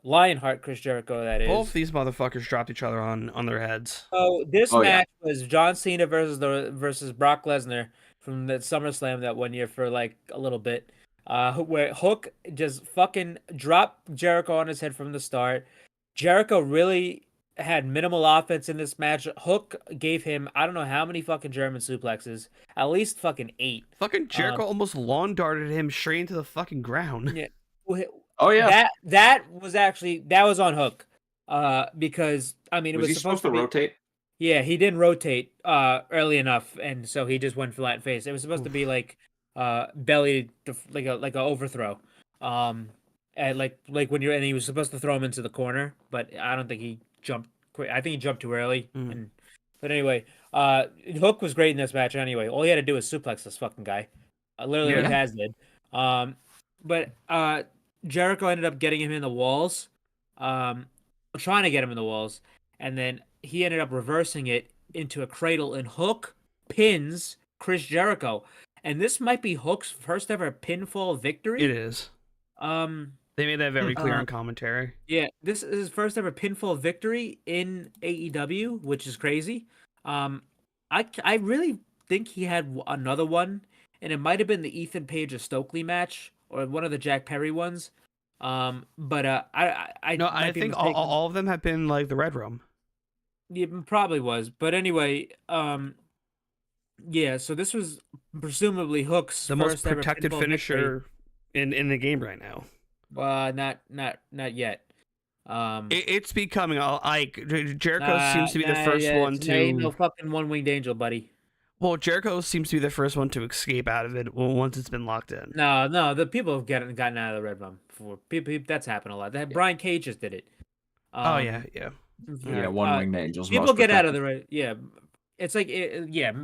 Lionheart Chris Jericho, that is. Both these motherfuckers dropped each other on their heads. So this Oh, yeah. match was John Cena versus Brock Lesnar from the SummerSlam that one year for like a little bit. Where Hook just fucking dropped Jericho on his head from the start. Jericho really had minimal offense in this match. Hook gave him I don't know how many fucking German suplexes, at least fucking 8. Fucking Jericho almost lawn darted him straight into the fucking ground. Yeah. Oh yeah. That was on Hook. Because I mean it was was he supposed to rotate? Yeah, he didn't rotate early enough, and so he just went flat face. It was supposed to be like belly like a overthrow. And like when you're and he was supposed to throw him into the corner, but I don't think he jumped quick. I think he jumped too early. But anyway, Hook was great in this match anyway. All he had to do was suplex this fucking guy. Literally like Taz did. But Jericho ended up getting him in the walls. Trying to get him in the walls, and then he ended up reversing it into a cradle, and Hook pins Chris Jericho. And this might be Hook's first ever pinfall victory. It is. They made that very clear in commentary. Yeah, this is his first ever pinfall victory in AEW, which is crazy. I really think he had another one, and it might have been the Ethan Page or Stokely match, or one of the Jack Perry ones. But I think all of them have been like the Red Room. Yeah, probably was. But anyway, yeah. So this was presumably Hook's The first most protected ever pinfall finisher in the game right now. Not yet. It's becoming like Jericho seems to be the first one to. Ain't no fucking one-winged angel, buddy. Well, Jericho seems to be the first one to escape out of it once it's been locked in. No, the people have gotten out of the Red Room before. People that's happened a lot. Brian Cage just did it. Yeah. Yeah, one-winged angels. People most get out of protected. the Red. Yeah, it's like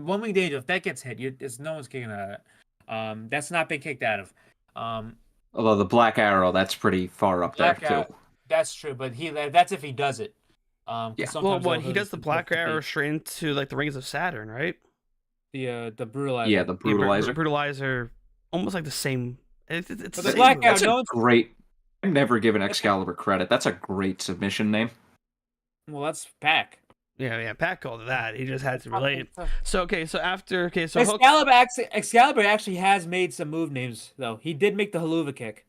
one-winged angel. If that gets hit, it's no one's kicking out of it. That's not been kicked out of. Although the Black Arrow, that's pretty far up there too. That's true, but that's if he does it. Yeah. Well, he does the Black Arrow straight into like the Rings of Saturn, right? The brutalizer. Yeah, the brutalizer. Brutalizer, almost like the same. It's But the the same Black move. Arrow, That's no a one's- great. I've never given Excalibur credit. That's a great submission name. Well, that's Pac. Yeah. Pat called it that. He just had to relate. So Hook. Excalibur actually has made some move names though. He did make the haluva kick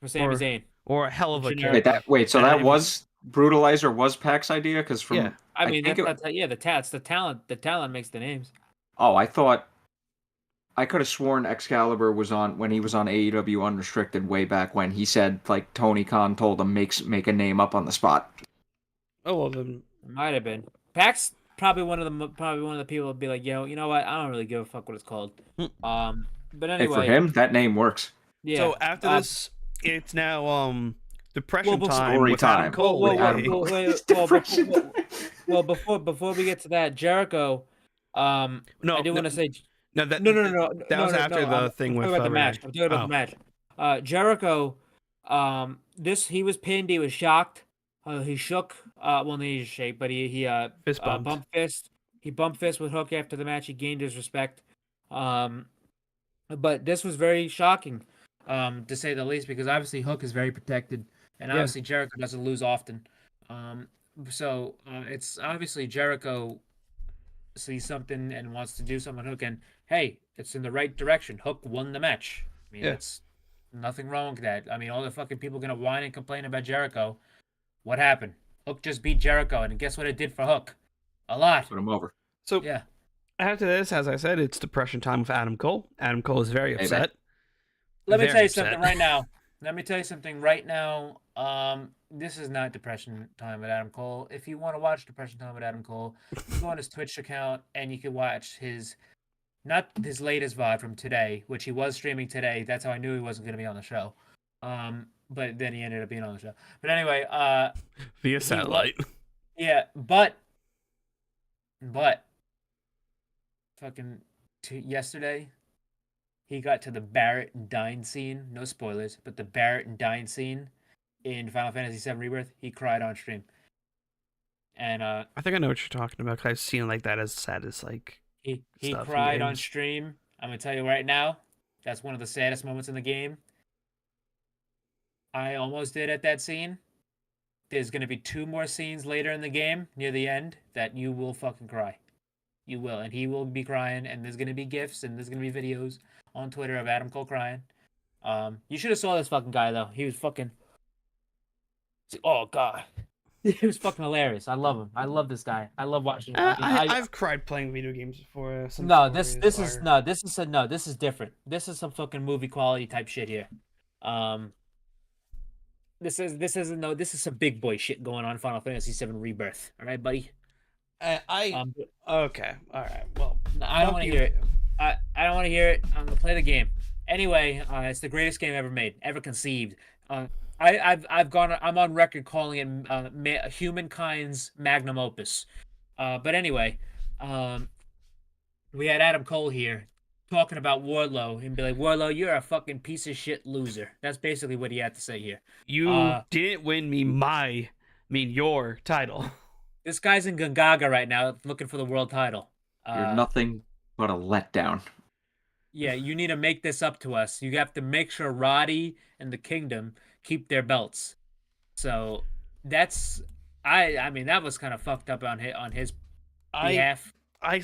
for Sami Zayn. Or a hell of a Generic. kick. So that was Brutalizer was Pac's idea because from Yeah. I mean, think it's the talent. The talent makes the names. I thought I could have sworn Excalibur was on when he was on AEW Unrestricted way back when he said like Tony Khan told him make a name up on the spot. Oh well, then. Might have been. Pac's probably one of the people would be like, yo, you know what? I don't really give a fuck what it's called. But anyway, Hey, for him, that name works. yeah. So after this, it's now depression time. Story with Adam time. Cole. Well, before we get to that, Jericho. I do want to say. No. That was after the thing with the match. I'm talking about the match. Jericho. He was pinned. He was shocked. He shook. Well, he didn't shake, but he Fist bumped. bumped fist. He bumped fist with Hook after the match. He gained his respect. But this was very shocking, to say the least, because obviously Hook is very protected, and obviously Jericho doesn't lose often. So it's obviously Jericho sees something and wants to do something with Hook, and hey, it's in the right direction. Hook won the match. I mean, it's nothing wrong with that. I mean, all the fucking people gonna whine and complain about Jericho. What happened? Hook just beat Jericho, and guess what it did for Hook? A lot. Put him over. So Yeah. after this, as I said, it's depression time with Adam Cole. Adam Cole is very upset. Let me Very tell you upset. something right now. this is not Depression Time with Adam Cole. If you want to watch Depression Time with Adam Cole, you go on his Twitch account and you can watch not his latest VOD from today, which he was streaming today. That's how I knew he wasn't going to be on the show. But then he ended up being on the show. But anyway, via satellite. Yeah, but fucking yesterday, he got to the Barrett and Dine scene. No spoilers, but the Barrett and Dine scene in Final Fantasy VII Rebirth. He cried on stream, and I think I know what you're talking about. Cause I've seen like that as sad as like he stuff in cried on games. stream. I'm gonna tell you right now, that's one of the saddest moments in the game. I almost did at that scene. There's gonna be 2 more scenes later in the game near the end that you will fucking cry. You will, and he will be crying, and there's gonna be GIFs and there's gonna be videos on Twitter of Adam Cole crying. You should have saw this fucking guy though. He was fucking. Oh god, he was fucking hilarious. I love him. I love this guy. I love watching. I've cried playing video games before. This is different. This is some fucking movie quality type shit here. This is some big boy shit going on in Final Fantasy VII Rebirth. All right, buddy. Okay. All right. Well, I don't want to hear it. I don't want to hear it. I'm gonna play the game anyway. It's the greatest game ever made, ever conceived. I'm on record calling it humankind's magnum opus. But anyway, we had Adam Cole here talking about Wardlow and be like, Wardlow, you're a fucking piece of shit loser. That's basically what he had to say here. You didn't win me your title. This guy's in Gongaga right now looking for the world title. You're nothing but a letdown. Yeah, you need to make this up to us. You have to make sure Roddy and the Kingdom keep their belts. So that's I mean that was kind of fucked up on his behalf. I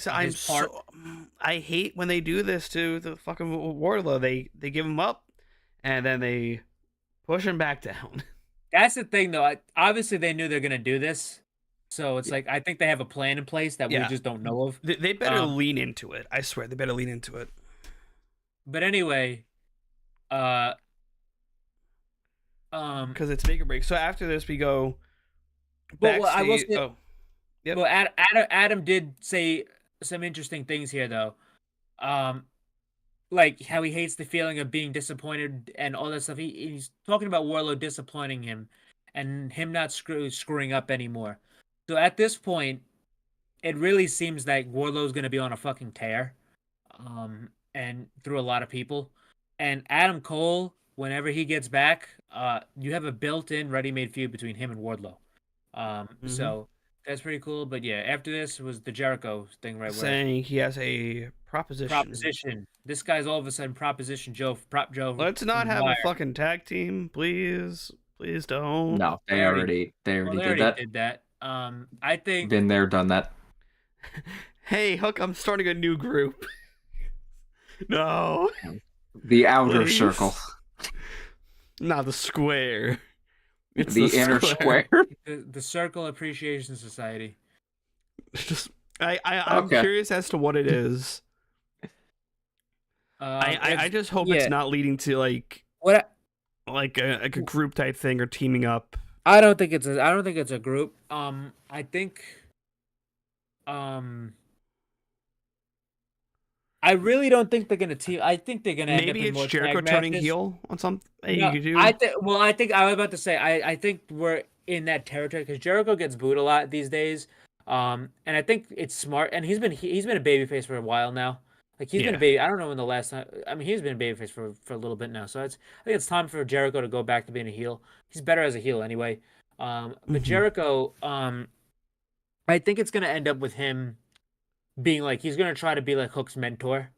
hate when they do this to the fucking Wardlow. They give him up and then they push him back down. That's the thing though. Obviously they knew they're gonna do this. So it's like I think they have a plan in place that we just don't know of. They better lean into it. I swear they better lean into it. But anyway, because it's make or break. So after this, we go backstage. Yep. Well, Adam did say some interesting things here, though. Like how he hates the feeling of being disappointed and all that stuff. He's talking about Wardlow disappointing him and him not screwing up anymore. So at this point, it really seems like Wardlow's going to be on a fucking tear, and through a lot of people. And Adam Cole, whenever he gets back, you have a built-in, ready-made feud between him and Wardlow. So that's pretty cool. But yeah, after this was the Jericho thing, right? Saying he has a proposition. This guy's all of a sudden Proposition Joe, Prop Joe. Let's not have a fucking tag team, please. Please don't. No, they already did that. I think been there, done that. Hey, Hook, I'm starting a new group. No. The outer circle. Not the square. It's the inner square. The Circle Appreciation Society. Just I'm curious as to what it is. I just hope it's not leading to like a group type thing or teaming up. I don't think it's a group. I think I really don't think they're gonna team. I think they're gonna maybe end up it's Jericho turning heel on something. No, you could do. I think I was about to say. I think we're in that territory because Jericho gets booed a lot these days. And I think it's smart. And he's been a babyface for a while now. Like he's been a baby. I don't know when the last time. I mean, he's been a babyface for a little bit now. So I think it's time for Jericho to go back to being a heel. He's better as a heel anyway. But Jericho, I think it's gonna end up with him being like he's gonna try to be like Hook's mentor,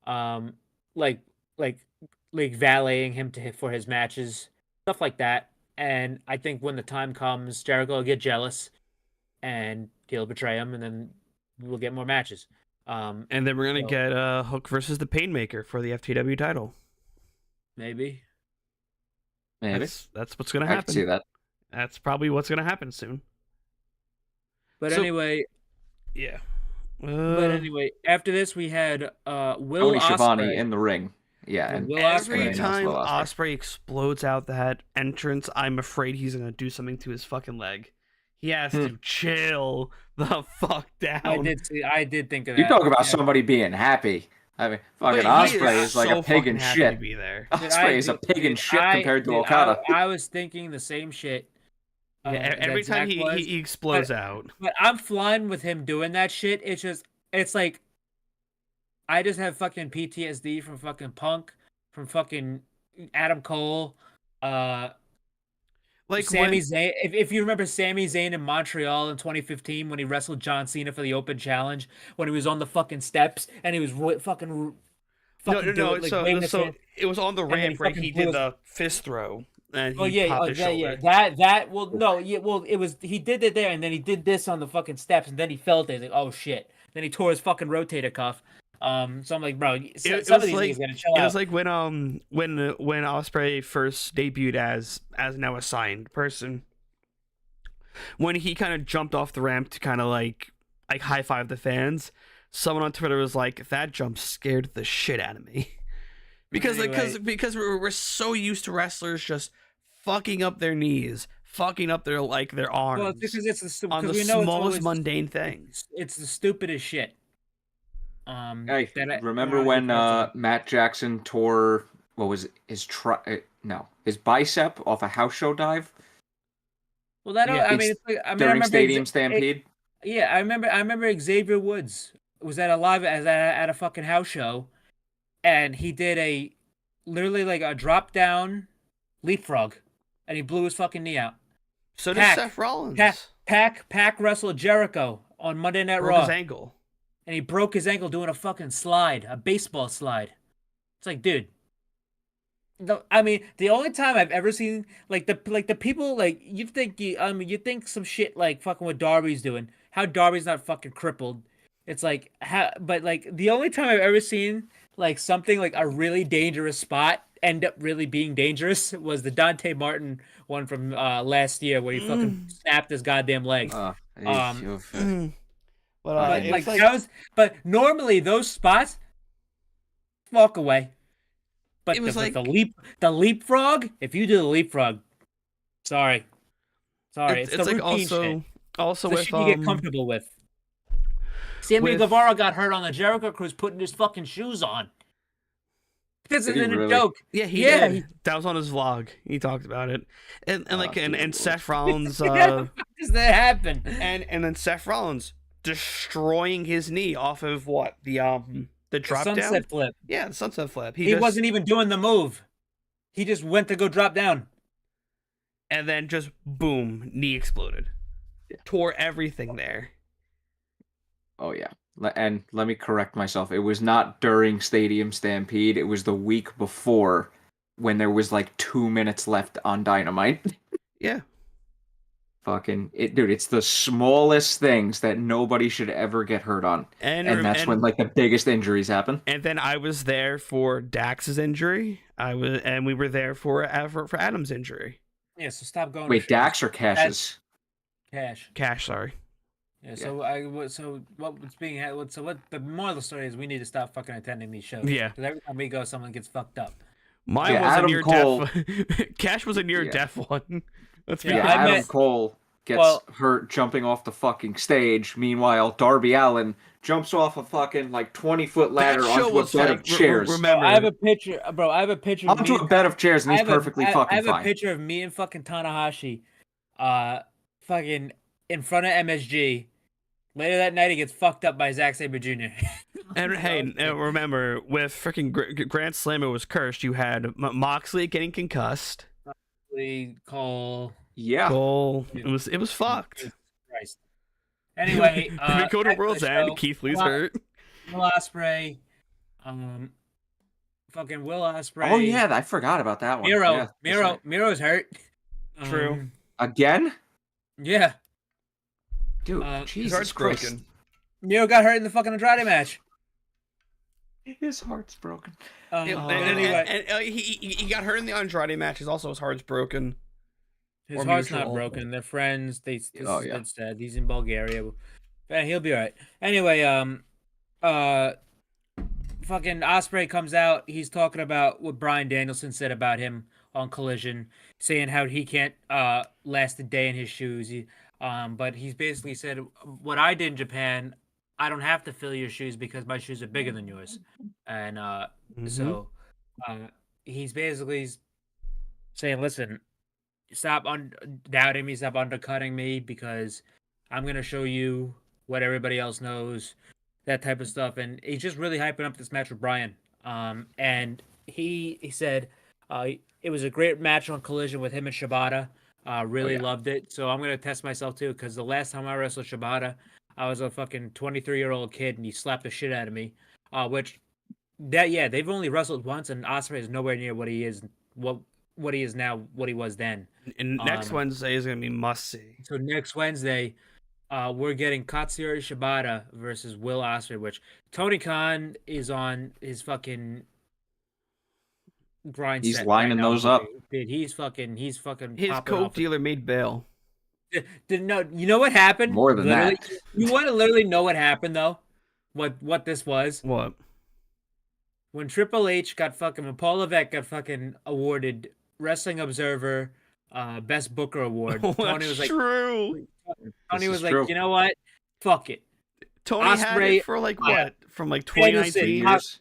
like valeting him for his matches, stuff like that. And I think when the time comes, Jericho will get jealous, and he'll betray him, and then we'll get more matches. And then we're gonna get Hook versus the Painmaker for the FTW title. Maybe. That's what's gonna happen. I can see that. That's probably what's gonna happen soon. But anyway, yeah. But anyway, after this we had Will Tony Schiavone Ospreay in the ring. Yeah, and every time Ospreay explodes out that entrance, I'm afraid he's gonna do something to his fucking leg. He has to chill the fuck down. I did think of that. You talk about yeah. somebody being happy. I mean, fucking Ospreay is like a pig in shit. To be there. Ospreay is a pig in shit compared to Okada. I was thinking the same shit. Every time he explodes out. But I'm fine with him doing that shit. It's like I just have fucking PTSD from fucking Punk, from fucking Adam Cole, like Sami Zayn. If you remember Sami Zayn in Montreal in 2015 when he wrestled John Cena for the Open Challenge, when he was on the fucking steps and he was fucking no. So it was on the ramp where he did the fist throw. And he popped his shoulder. He did it there, and then he did this on the fucking steps, and then he felt it. He's like, oh shit! Then he tore his fucking rotator cuff. So I'm like, bro, some of these niggas gotta chill out. It was like when Ospreay first debuted as now a signed person, when he kind of jumped off the ramp to kind of like high five the fans. Someone on Twitter was like, that jump scared the shit out of me. Because we're so used to wrestlers just fucking up their knees, fucking up their arms. Well, because it's the smallest mundane things. It's the stupidest shit. Hey, remember when Matt Jackson tore his bicep off a house show dive? Well, during Stadium Stampede. I remember Xavier Woods was at a fucking house show. And he did literally like a drop down leapfrog, and he blew his fucking knee out. So did Seth Rollins. Pac wrestled Jericho on Monday Night Raw. His ankle, and he broke his ankle doing a fucking slide, a baseball slide. It's like, dude. The only time I've ever seen the people you think some shit like fucking what Darby's doing. How Darby's not fucking crippled. It's like the only time I've ever seen something like a really dangerous spot end up really being dangerous was the Dante Martin one from last year where he fucking snapped his goddamn leg. But normally those spots walk away. But the leapfrog, if you do the leapfrog, sorry, it's the routine shit. Also it's the shit you get comfortable with. Sammy Guevara got hurt on the Jericho Cruise putting his fucking shoes on. This isn't a joke. Yeah, he did. That was on his vlog. He talked about it. And Seth Rollins how does that happen? And then Seth Rollins destroying his knee off of what? The drop down? Sunset flip. Yeah, the sunset flip. He wasn't even doing the move. He just went to go drop down. And then just boom, knee exploded. Yeah. Tore everything there. Oh, yeah. And let me correct myself. It was not during Stadium Stampede. It was the week before when there was 2 minutes left on Dynamite. Yeah. Fucking dude, it's the smallest things that nobody should ever get hurt on. And that's when the biggest injuries happen. And then I was there for Dax's injury. And we were there for Adam's injury. Yeah, so stop going. Wait, Dax or Cash's? Cash, sorry. Yeah, so what the moral of the story is we need to stop fucking attending these shows. Yeah. Because every time we go, someone gets fucked up. Mine was a near death. Cash was a near death one. Adam Cole gets hurt jumping off the fucking stage. Meanwhile, Darby Allin jumps off a fucking 20-foot ladder onto a bed of chairs. Remember, I have a picture, bro. I have a picture onto a bed of chairs, and he's perfectly fucking fine. I have a picture of me and fucking Tanahashi, fucking in front of MSG. Later that night, he gets fucked up by Zack Sabre Jr. And hey, remember, with freaking Grand Slam, it was cursed. You had Moxley getting concussed. Cole. Yeah. Cole. It was fucked. Christ. Anyway, we go to World's End. Keith Lee's hurt. Will Ospreay. Fucking Will Ospreay. Oh yeah, I forgot about that one. Miro's hurt. True. Again? Yeah. Dude, his heart's broken. Miro got hurt in the fucking Andrade match. His heart's broken. Anyway, he got hurt in the Andrade match. Also, his heart's broken. His heart's not broken. They're friends. He's in Bulgaria. He'll be all right. Anyway, fucking Ospreay comes out. He's talking about what Bryan Danielson said about him on Collision, saying how he can't last a day in his shoes. But he's basically said, what I did in Japan, I don't have to fill your shoes because my shoes are bigger than yours. And so he's basically saying, listen, stop doubting me, stop undercutting me, because I'm going to show you what everybody else knows, that type of stuff. And he's just really hyping up this match with Bryan. And he said it was a great match on Collision with him and Shibata. Really loved it. So I'm going to test myself too, because the last time I wrestled Shibata, I was a fucking 23-year-old kid and he slapped the shit out of me. They've only wrestled once, and Ospreay is nowhere near what he is, what he is now, what he was then. And next Wednesday is going to be must-see. So next Wednesday, we're getting Katsuyori Shibata versus Will Ospreay, which Tony Khan is on his fucking grind. He's set lining right now, those up. Dude, he's fucking. His coke dealer made bail. You know what happened? More than that. You want to literally know what happened though? What this was? What? When Triple H got fucking, when Paul Levesque got fucking awarded Wrestling Observer Best Booker Award. Tony was like, true. Tony was like, you know what? Fuck it. Tony Ospreay had it for like what? From like 2019 years.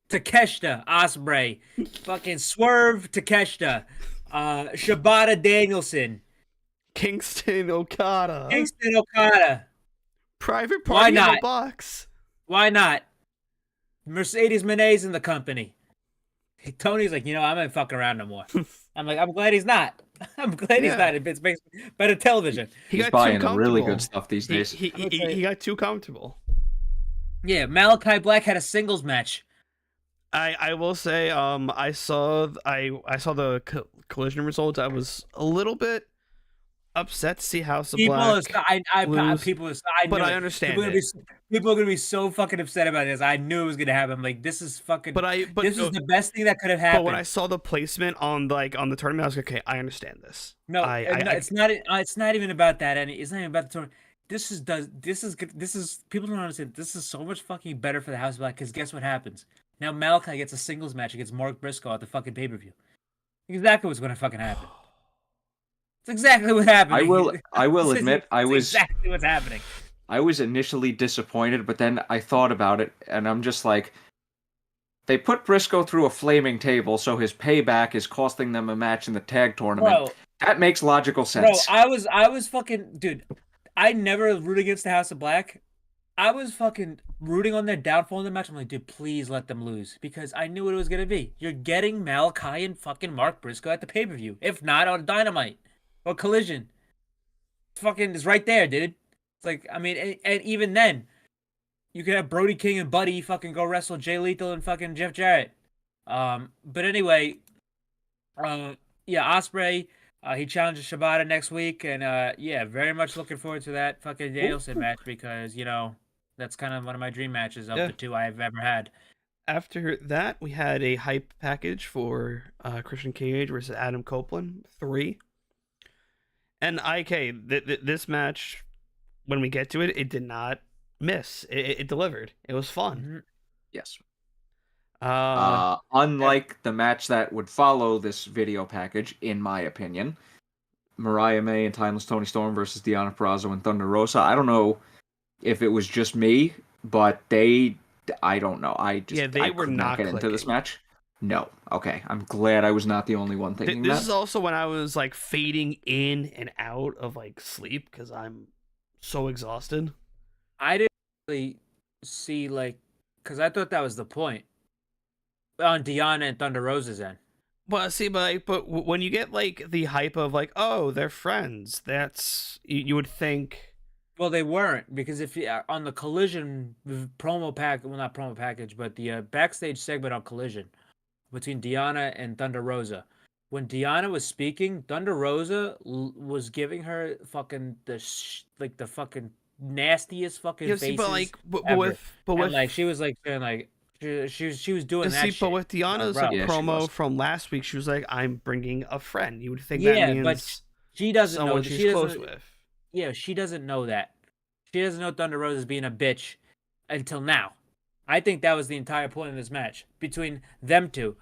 Takeshita, Ospreay, fucking Swerve, Takeshita, Shibata, Danielson, Kingston Okada, Private Party in the Box. Why not? Mercedes Moné's in the company. Tony's like, I'm not fucking around no more. I'm like, I'm glad he's not. I'm glad he's not. It makes better television. He's buying really good stuff these days. He got too comfortable. Yeah, Malachi Black had a singles match. I will say, I saw the Collision results. I was a little bit upset to see House of Black. But I understand people are gonna be so fucking upset about this. I knew it was gonna happen. I'm like, this is fucking. This is the best thing that could have happened. But when I saw the placement on the tournament, I was like, okay, I understand this. No, it's not. It's not even about that. It's not even about the tournament. This is people don't understand. This is so much fucking better for the House of Black, because guess what happens? Now Malachi gets a singles match against Mark Briscoe at the fucking pay-per-view. Exactly what's gonna fucking happen. It's exactly what happened. I will admit I was exactly what's happening. I was initially disappointed, but then I thought about it, and I'm just like, they put Briscoe through a flaming table, so his payback is costing them a match in the tag tournament. Bro, that makes logical sense. Bro, I was fucking, dude. I never root against the House of Black. I was fucking rooting on their downfall in the match. I'm like, dude, please let them lose, because I knew what it was gonna be. You're getting Malachi and fucking Mark Briscoe at the pay-per-view, if not on Dynamite or Collision. Fucking is right there, dude. It's like, I mean, and even then, you could have Brody King and Buddy fucking go wrestle Jay Lethal and fucking Jeff Jarrett. But anyway, Ospreay, he challenges Shibata next week, and very much looking forward to that fucking Danielson match, because that's kind of one of my dream matches of the two I've ever had. After that, we had a hype package for Christian Cage versus Adam Copeland 3. And this match, when we get to it, it did not miss. It delivered. It was fun. Mm-hmm. Yes. Unlike the match that would follow this video package, in my opinion, Mariah May and Timeless Toni Storm versus Deonna Purrazzo and Thunder Rosa. I don't know if it was just me, but I don't know. They were not get into this match. No. Okay. I'm glad I was not the only one thinking that. This is also when I was like fading in and out of like sleep, because I'm so exhausted. I didn't really see because I thought that was the point on Deonna and Thunder Rosa's end. Well, see, but when you get like the hype of like, oh, they're friends, that's you would think. Well, they weren't, because if on the Collision promo not promo package, but the backstage segment on Collision between Deonna and Thunder Rosa, when Deonna was speaking, Thunder Rosa was giving her fucking the fucking nastiest fucking faces. But she was like saying like she was doing that. See, shit. But with Deonna's promo from last week, she was like, "I'm bringing a friend." You would think that means but she doesn't know. She's close with. Yeah, she doesn't know that. She doesn't know Thunder Rosa is being a bitch until now. I think that was the entire point of this match between them two,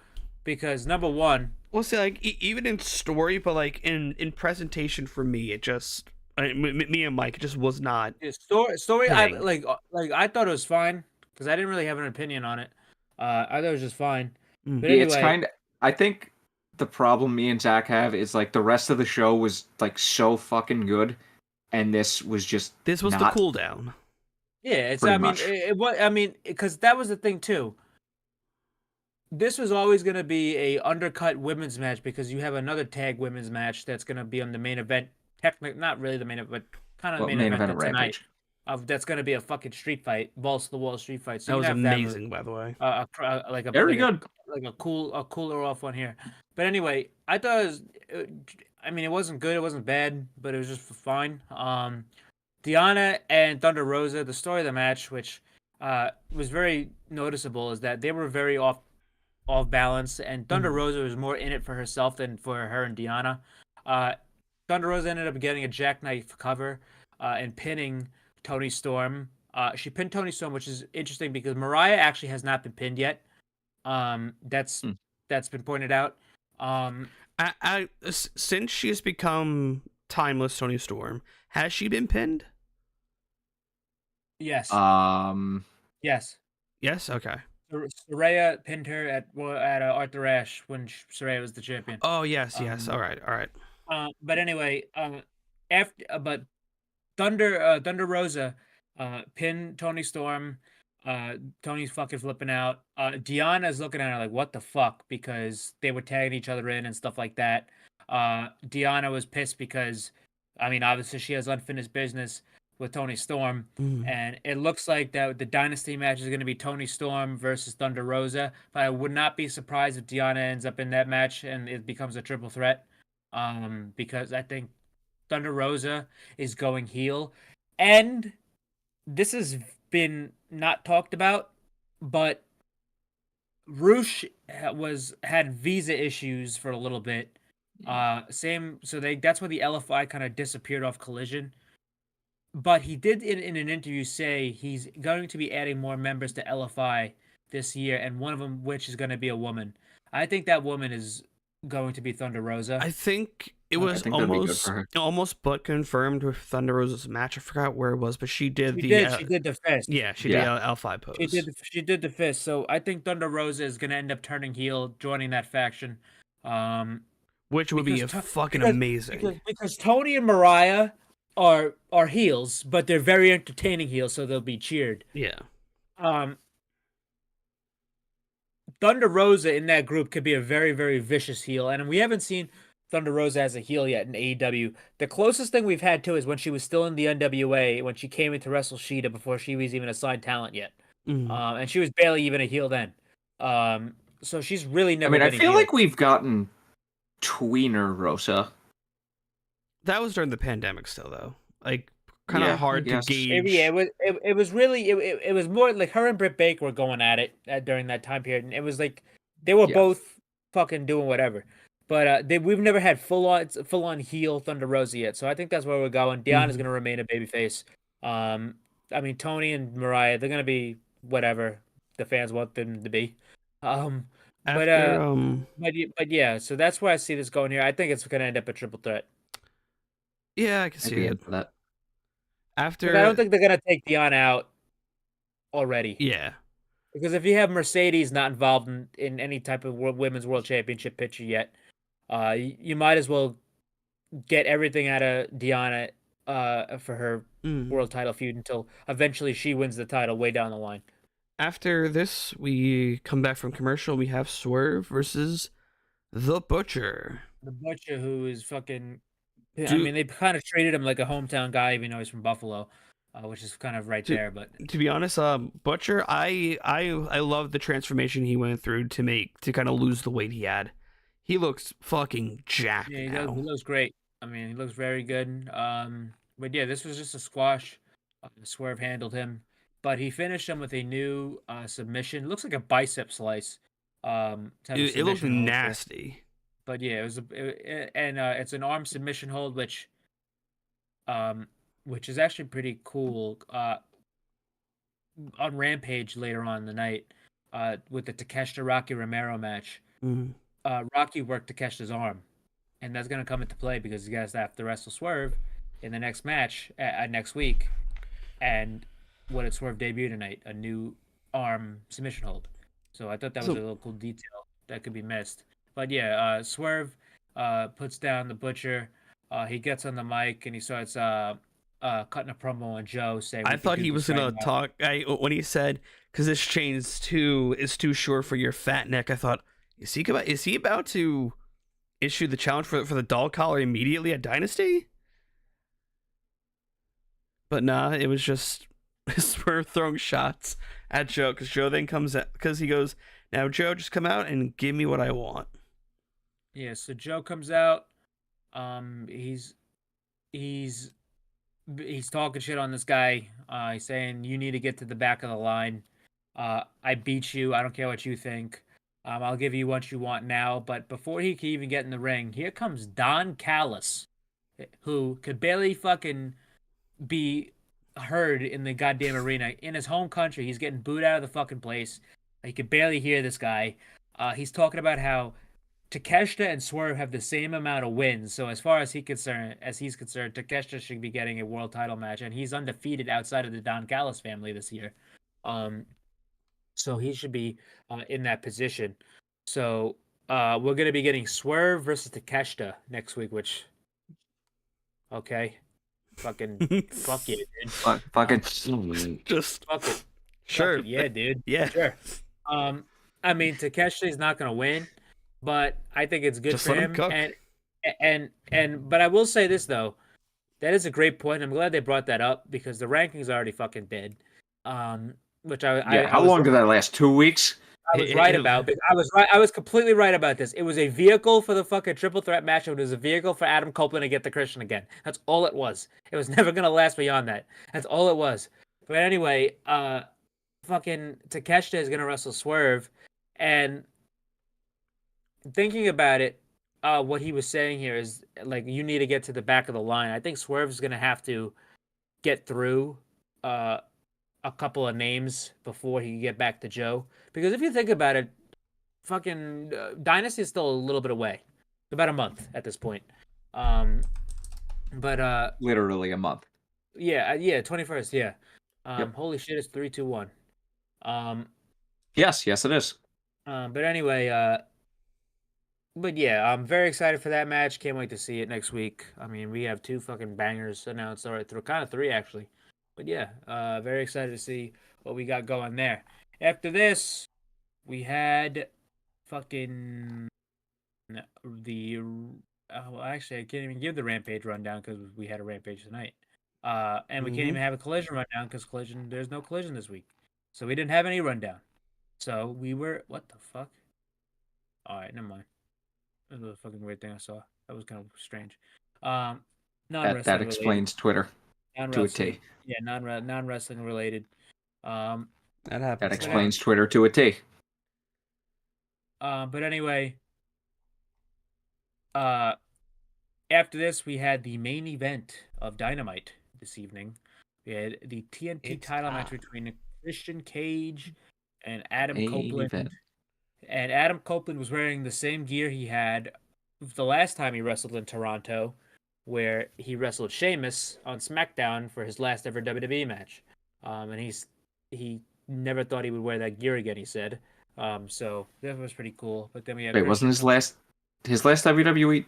because number one, We'll say like even in story, but like in presentation for me, it just me and Mike, it just was not. the story, I hitting. like I thought it was fine because I didn't really have an opinion on it. I thought it was just fine. But Yeah, it's anyway, kind of. I think the problem me and Zach have is like the rest of the show was like so fucking good, and this was just This was the not cool down. yeah, it's pretty I mean much. I mean because that was the thing too. This was always going to be a undercut women's match because you have another tag women's match that's going to be on the main event. Technically, not really the main event, but kind of the Well, main main event event of of tonight. Rampage. That's going to be a fucking street fight, balls to the wall street fight. So That you was have to have amazing, by the way. like a Very good. like a cooler off one here. But anyway, I thought it was. I mean, it wasn't good, it wasn't bad, but it was just fine. Deanna and Thunder Rosa, the story of the match, which was very noticeable, is that they were very off balance, and Thunder Rosa was more in it for herself than for her and Deanna. Thunder Rosa ended up getting a jackknife cover and pinning Toni Storm. She pinned Toni Storm, which is interesting because Mariah actually has not been pinned yet. That's been pointed out. Since she has become timeless Toni Storm, has she been pinned? Yes. Yes. Yes. Okay. Saraya pinned her at Arthur Ashe when Saraya was the champion. Oh yes. All right. But anyway, but Thunder Rosa pinned Toni Storm. Tony's fucking flipping out. Deanna's looking at her like, what the fuck? Because they were tagging each other in and stuff like that. Deanna was pissed because, I mean, obviously she has unfinished business with Toni Storm. And it looks like that the Dynasty match is going to be Toni Storm versus Thunder Rosa. But I would not be surprised if Deanna ends up in that match and it becomes a triple threat. Because I think Thunder Rosa is going heel. And this has been not talked about, but Roosh had visa issues for a little bit. That's why the LFI kind of disappeared off Collision. But he did in an interview say he's going to be adding more members to LFI this year, and one of them which is going to be a woman. I think that woman is going to be Thunder Rosa. I think it was almost but confirmed with Thunder Rosa's match. I forgot where it was, but she did the fist. Yeah, she did L5 pose. She did the fist. So I think Thunder Rosa is going to end up turning heel, joining that faction. Which would be fucking amazing. Because Tony and Mariah are heels, but they're very entertaining heels, so they'll be cheered. Yeah. Thunder Rosa in that group could be a very, very vicious heel, and we haven't seen Thunder Rosa as a heel yet in AEW. The closest thing we've had to is when she was still in the NWA, when she came into Wrestle Shida before she was even assigned talent yet. And she was barely even a heel then. So she's really never been a heel. I feel like we've gotten tweener Rosa. That was during the pandemic still, though. Like, kind of hard to gauge. It was really it was more like her and Britt Baker were going at it during that time period, and it was like they were both fucking doing whatever. But we've never had full on heel Thunder Rosa yet, so I think that's where we're going. Deanna's going to remain a babyface. I mean, Tony and Mariah, they're going to be whatever the fans want them to be. But yeah, so that's where I see this going here. I think it's going to end up a triple threat. Yeah, I can see it. That. But I don't think they're gonna take Deanna out already. Yeah, because if you have Mercedes not involved in any type of women's world championship picture yet, you might as well get everything out of Deanna for her world title feud until eventually she wins the title way down the line. After this, we come back from commercial. We have Swerve versus the Butcher. The Butcher, who is fucking. I mean, they kind of treated him like a hometown guy, even though he's from Buffalo, which is kind of right there. But to be honest, Butcher, I love the transformation he went through to kind of lose the weight he had. He looks fucking jacked now. He looks great. I mean, he looks very good. But yeah, this was just a squash. Swerve handled him, but he finished him with a new submission. It looks like a bicep slice. It looked nasty. But yeah, it's an arm submission hold, which is actually pretty cool. on Rampage later on in the night, with the Takeshita Rocky Romero match. Mhm. Rocky worked Takeshita's arm, and that's gonna come into play because he has to have to wrestle Swerve in the next match next week. And what did Swerve debut tonight? A new arm submission hold. So I thought that was a little cool detail that could be missed. But yeah, Swerve puts down the Butcher. He gets on the mic and he starts cutting a promo on Joe, saying, I thought he was gonna talk. When he said, "Because this chain is too short for your fat neck," I thought, is he about to issue the challenge for the dog collar immediately at Dynasty? But nah, it was just Swerve throwing shots at Joe, because Joe then comes out, because he goes, "Now Joe, just come out and give me what I want." Yeah, so Joe comes out. He's talking shit on this guy. He's saying, "You need to get to the back of the line. I beat you. I don't care what you think. I'll give you what you want now." But before he can even get in the ring, here comes Don Callis, who could barely fucking be heard in the goddamn arena. In his home country, he's getting booed out of the fucking place. He could barely hear this guy. He's talking about how Takeshita and Swerve have the same amount of wins. So as far as he's concerned, Takeshita should be getting a world title match, and he's undefeated outside of the Don Callis family this year. So he should be in that position. So we're gonna be getting Swerve versus Takeshita next week, which okay. Fucking fuck yeah, dude. Fucking just fuck it. Sure. Fuck it. Yeah, dude. Yeah. Sure. I mean, Takeshita is not gonna win, but I think it's good Just for let him him. cook. But I will say this though, that is a great point. I'm glad they brought that up because the rankings are already fucking dead. Which how long did that last? 2 weeks? I was right about. I was right. I was completely right about this. It was a vehicle for the fucking triple threat match. It was a vehicle for Adam Copeland to get the Christian again. That's all it was. It was never gonna last beyond that. That's all it was. But anyway, fucking Takeshita is gonna wrestle Swerve, and thinking about it, what he was saying here is like you need to get to the back of the line. I think Swerve is gonna have to get through a couple of names before he can get back to Joe. Because if you think about it, fucking Dynasty is still a little bit away. About a month at this point. But Literally a month. Yeah, 21st, yeah. Yep. Holy shit, it's 3-2-1. Yes, it is. But anyway, but yeah, I'm very excited for that match. Can't wait to see it next week. I mean, we have 2 fucking bangers announced already through, kind of 3 actually. But yeah, very excited to see what we got going there. After this, we had fucking well, actually, I can't even give the Rampage rundown because we had a Rampage tonight. And we can't even have a Collision rundown because there's no Collision this week. So we didn't have any rundown. So we were, what the fuck? All right, never mind. That was a fucking weird thing I saw. That was kind of strange. That explains Twitter to a T. Yeah, non-wrestling related. That happens. That explains Twitter to a T. But anyway, after this, we had the main event of Dynamite this evening. We had the TNT title match between Christian Cage and Adam Copeland. Event. And Adam Copeland was wearing the same gear he had the last time he wrestled in Toronto, where he wrestled Sheamus on SmackDown for his last ever WWE match. And he never thought he would wear that gear again, he said. So that was pretty cool. But then we had wasn't his last WWE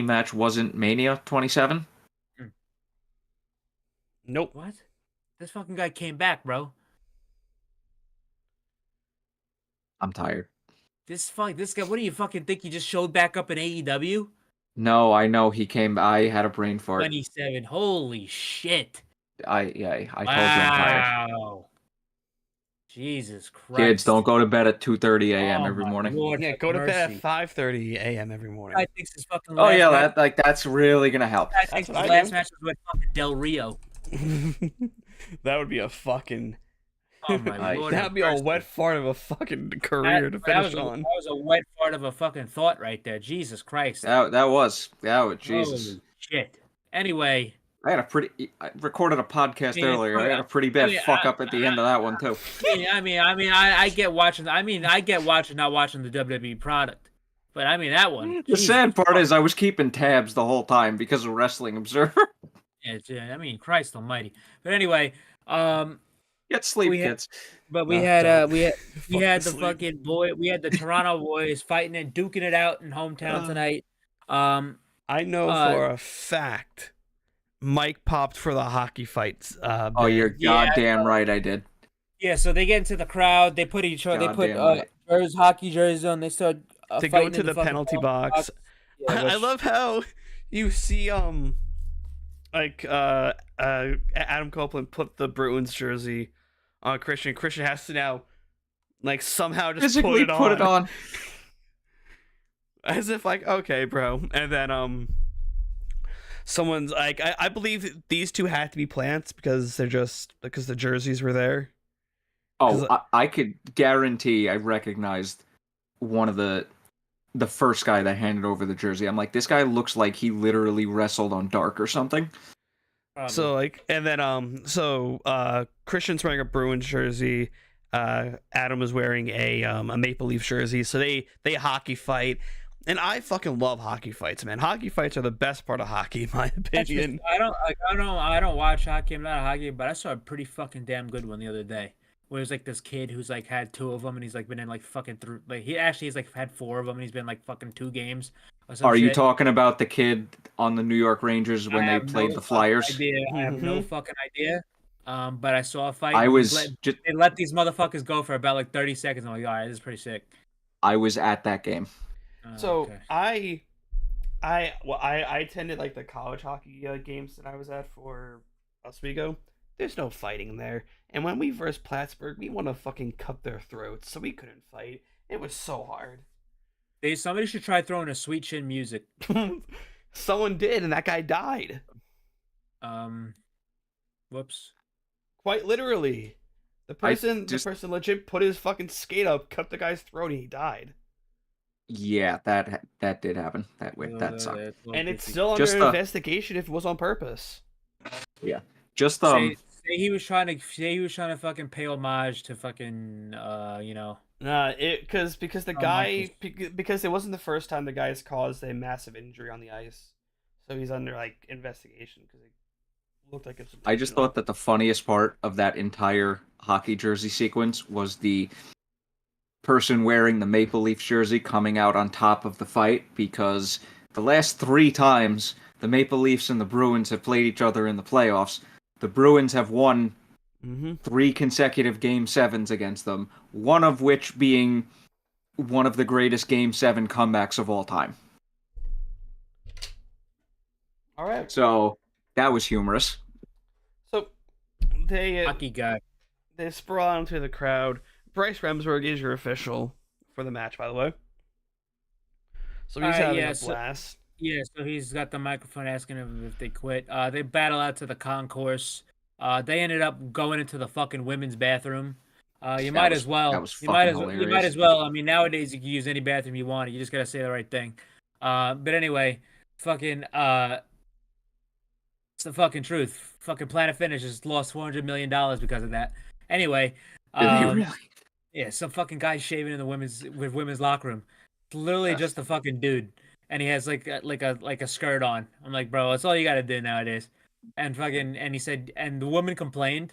match wasn't Mania 27? Nope. What? This fucking guy came back, bro. I'm tired. This guy, what do you fucking think he just showed back up in AEW? No, I know he came. I had a brain fart. 27. Holy shit. I told you I'm tired. Wow. Jesus Christ. Kids, don't go to bed at 2:30 a.m. every morning. Lord, Yeah, go to bed at 5:30 a.m. every morning. I think his fucking Oh yeah, match, that's really gonna help. I think his last match was with fucking Del Rio. That would be a fucking. Oh my Lord. That'd be a wet fart of a fucking career to finish on. That was a wet fart of a fucking thought right there. Jesus Christ. That was. Jesus. Holy shit. Anyway, I recorded a podcast earlier. I had a pretty bad fuck up at the end of that one too. I get watching. I get watching, not watching the WWE product. But I mean that one. The sad part is I was keeping tabs the whole time because of Wrestling Observer. Yeah, I mean, Christ Almighty. But anyway, Get sleep, kids. But we had the fucking boy. We had the Toronto boys fighting and duking it out in hometown tonight. I know for a fact Mike popped for the hockey fights. Oh, you're goddamn right, I did. Yeah, so they get into the crowd. They put hockey jerseys on. They start to go into the penalty box. Yeah, I love how you see Adam Copeland put the Bruins jersey on Christian. Christian has to now somehow just physically put it on. As if okay, bro. And then someone's I believe these two had to be plants because the jerseys were there. Oh, I could guarantee I recognized one of the first guy that handed over the jersey. I'm like, this guy looks like he literally wrestled on Dark or something. So Christian's wearing a Bruins jersey. Adam was wearing a Maple Leaf jersey. So they hockey fight, and I fucking love hockey fights, man. Hockey fights are the best part of hockey, in my opinion. I don't watch hockey. I'm not a hockey, but I saw a pretty fucking damn good one the other day. Where there's this kid who's had 2 of them, and he's been in fucking he's had 4 of them, and he's been fucking 2 games. Are you talking about the kid on the New York Rangers when they played the Flyers? I have no fucking idea. But I saw a fight. They let these motherfuckers go for about 30 seconds. I'm like, all right, this is pretty sick. I was at that game. So okay. I attended the college hockey games that I was at for Oswego. There's no fighting there. And when we versed Plattsburgh, we want to fucking cut their throats, so we couldn't fight. It was so hard. Somebody should try throwing a Sweet Chin Music. Someone did, and that guy died. Whoops. Quite literally. The person legit put his fucking skate up, cut the guy's throat, and he died. Yeah, that did happen. That sucked. And it's still under investigation if it was on purpose. Yeah. Just say he was trying to fucking pay homage to fucking because the guy because it wasn't the first time the guy's caused a massive injury on the ice, so he's under investigation because it looked like it's. I just thought that the funniest part of that entire hockey jersey sequence was the person wearing the Maple Leaf jersey coming out on top of the fight, because the last 3 times the Maple Leafs and the Bruins have played each other in the playoffs, the Bruins have won 3 consecutive Game 7s against them, one of which being one of the greatest Game 7 comebacks of all time. All right. So, that was humorous. So, they... Hockey guy. They sprawl into the crowd. Bryce Remsburg is your official for the match, by the way. So he's having a blast. Yeah, so he's got the microphone asking him if they quit. They battle out to the concourse. They ended up going into the fucking women's bathroom. You might as well. You might as well. I mean, nowadays you can use any bathroom you want. You just gotta say the right thing. But anyway, fucking it's the fucking truth. Fucking Planet Fitness just lost $400 million because of that. Anyway, did he really? Yeah, some fucking guy shaving in the women's locker room. It's literally just a fucking dude. And he has like a skirt on. I'm like, bro, that's all you gotta do nowadays. And he said, and the woman complained,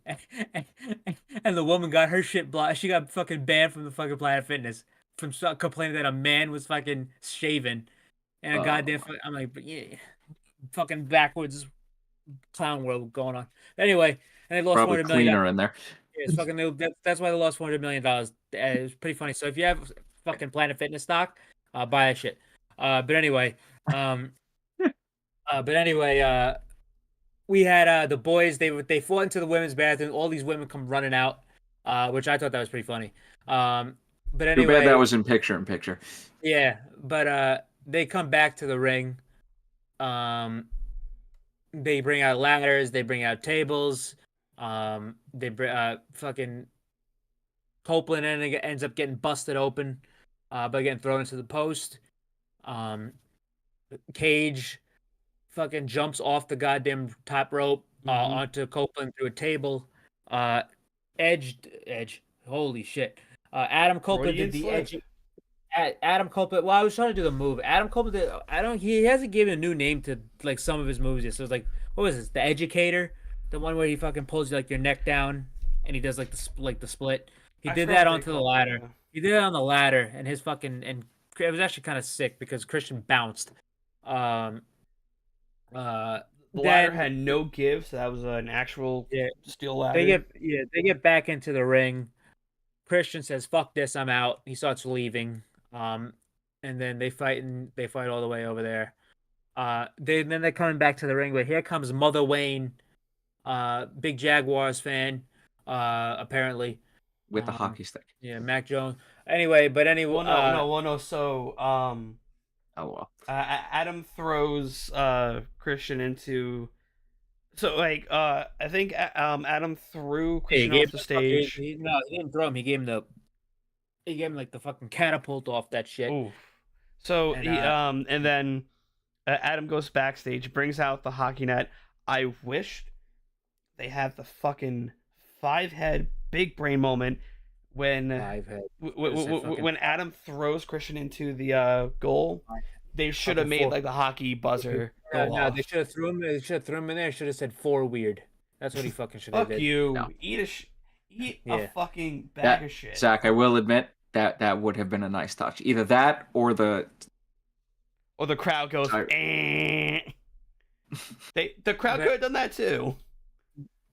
and the woman got her shit blocked. She got fucking banned from the fucking Planet Fitness from complaining that a man was fucking shaven, and a goddamn. I'm like, but yeah, fucking backwards clown world going on. Anyway, and they lost $400 million. Cleaner in there. Yeah, it's fucking. That's why they lost $400 million. It's pretty funny. So if you have fucking Planet Fitness stock, buy that shit. But anyway, we had the boys. They fought into the women's bathroom. All these women come running out, which I thought that was pretty funny. But anyway, too bad that was in picture. Yeah, but they come back to the ring. They bring out ladders. They bring out tables. They bring fucking Copeland ends up getting busted open by getting thrown into the post. Cage fucking jumps off the goddamn top rope onto Copeland through a table. Edge. Holy shit. Adam Copeland did the edge. Adam Copeland. Well, I was trying to do the move. Adam Copeland did. He hasn't given a new name to like some of his moves yet. So it's like, what was this? The Educator, the one where he fucking pulls like your neck down and he does like the split. He did that onto the ladder. Yeah. He did it on the ladder, and his fucking and it was actually kind of sick because Christian bounced. The ladder had no give, so that was an actual steel ladder. They get back into the ring. Christian says, "Fuck this, I'm out." He starts leaving. And then they fight all the way over there. They're coming back to the ring, but here comes Mother Wayne, big Jaguars fan, apparently. With the hockey stick. Yeah, Mac Jones. Anyway. So, Adam throws Christian into. So, like, I think Adam threw Christian off the stage. No, he didn't throw him. He gave him like the fucking catapult off that shit. Ooh. So and then Adam goes backstage, brings out the hockey net. I wished they had the fucking 5-head big brain moment when when Adam throws Christian into the goal. They should have made like the hockey buzzer. No, they should have threw him. They should have threw him in there. Should have said 4 weird. That's what he fucking should have did. Fuck you. No. Eat a fucking bag of shit. Zach, I will admit that would have been a nice touch. Either that or the crowd goes. The crowd could have done that too.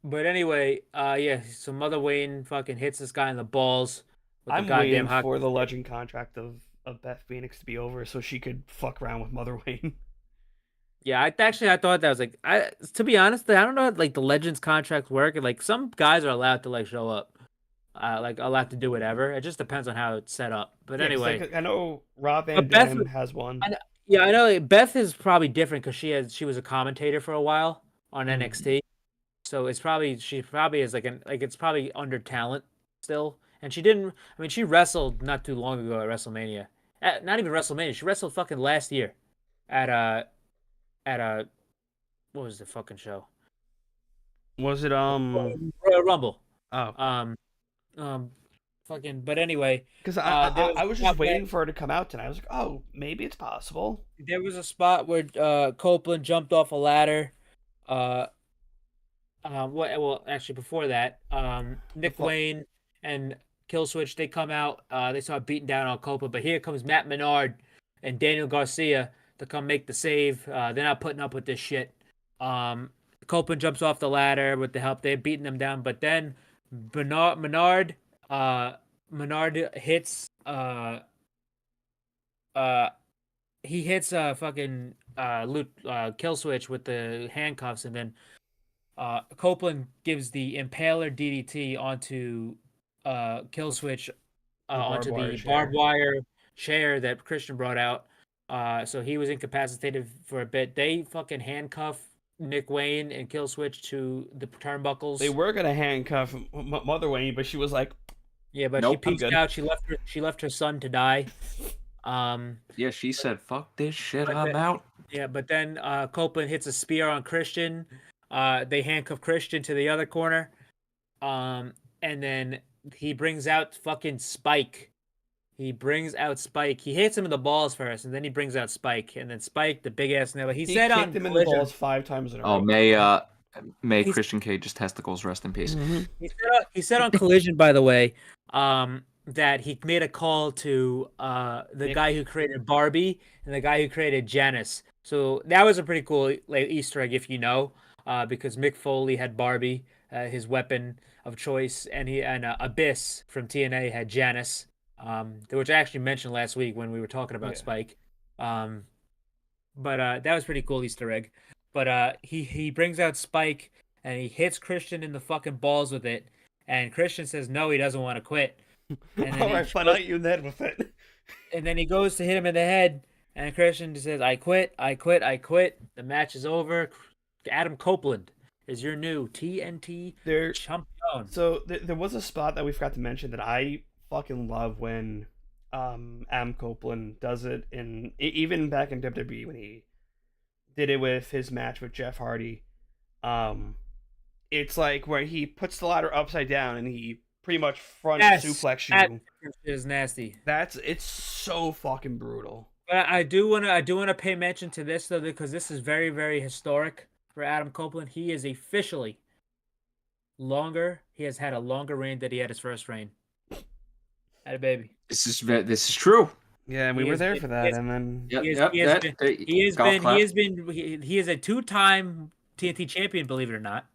But anyway, so Mother Wayne fucking hits this guy in the balls. I'm waiting for the legend contract of Beth Phoenix to be over so she could fuck around with Mother Wayne. Yeah, I thought that was like, to be honest, I don't know how, like the Legends contracts work. And like some guys are allowed to like show up, like allowed to do whatever. It just depends on how it's set up. But anyway, like, I know Rob Van Dam has one. I know Beth is probably different because she was a commentator for a while on NXT, so she probably is it's probably under talent still. And she didn't. I mean, she wrestled not too long ago at WrestleMania. Not even WrestleMania. She wrestled fucking last year at what was the fucking show? Was it Royal Rumble? Oh. Fucking. But anyway, because I was just waiting for her to come out tonight. I was like, oh, maybe it's possible. There was a spot where Copeland jumped off a ladder. Well, actually, before that, Nick Wayne and Killswitch, they come out. They start beating down on Copeland, but here comes Matt Menard and Daniel Garcia to come make the save. They're not putting up with this shit. Copeland jumps off the ladder with the help. They're beating them down, but then Menard hits he hits fucking Killswitch with the handcuffs, and then Copeland gives the Impaler DDT onto Killswitch onto the barbed wire chair that Christian brought out. So he was incapacitated for a bit. They fucking handcuff Nick Wayne and Killswitch to the turnbuckles. They were gonna handcuff Mother Wayne, but she was like, "Yeah, but nope, she peaced out. She left her son to die." Yeah, she said, "Fuck this shit, I'm out." Yeah, but then Copeland hits a spear on Christian. They handcuff Christian to the other corner, and then he brings out fucking Spike. He hits him in the balls first, and then he brings out Spike, and then Spike, the big ass nail. He said kicked on him in the balls 5 times in a row. Oh, may Christian Cage's testicles rest in peace. Mm-hmm. He said on Collision, by the way, that he made a call to the guy who created Barbie and the guy who created Janice. So that was a pretty cool Easter egg, if you know, because Mick Foley had Barbie, his weapon of choice, and Abyss from TNA had Janice, which I actually mentioned last week when we were talking about Spike. But that was pretty cool Easter egg. But he brings out Spike and he hits Christian in the fucking balls with it, and Christian says no, he doesn't want to quit. All right, fine, I'll hit you in the head with it. And then he goes to hit him in the head, and Christian says, I quit. The match is over. Adam Copeland is your new TNT champion. So there was a spot that we forgot to mention that I fucking love when Adam Copeland does it, even back in WWE when he did it with his match with Jeff Hardy. It's like where he puts the ladder upside down and he pretty much front suplex you. That is nasty. It's so fucking brutal. But I do wanna pay mention to this though, because this is very, very historic for Adam Copeland. He is officially he has had a longer reign than he had his first reign. Had a baby. This is true. Yeah, and we were there for that, and then he is a 2-time TNT champion, believe it or not.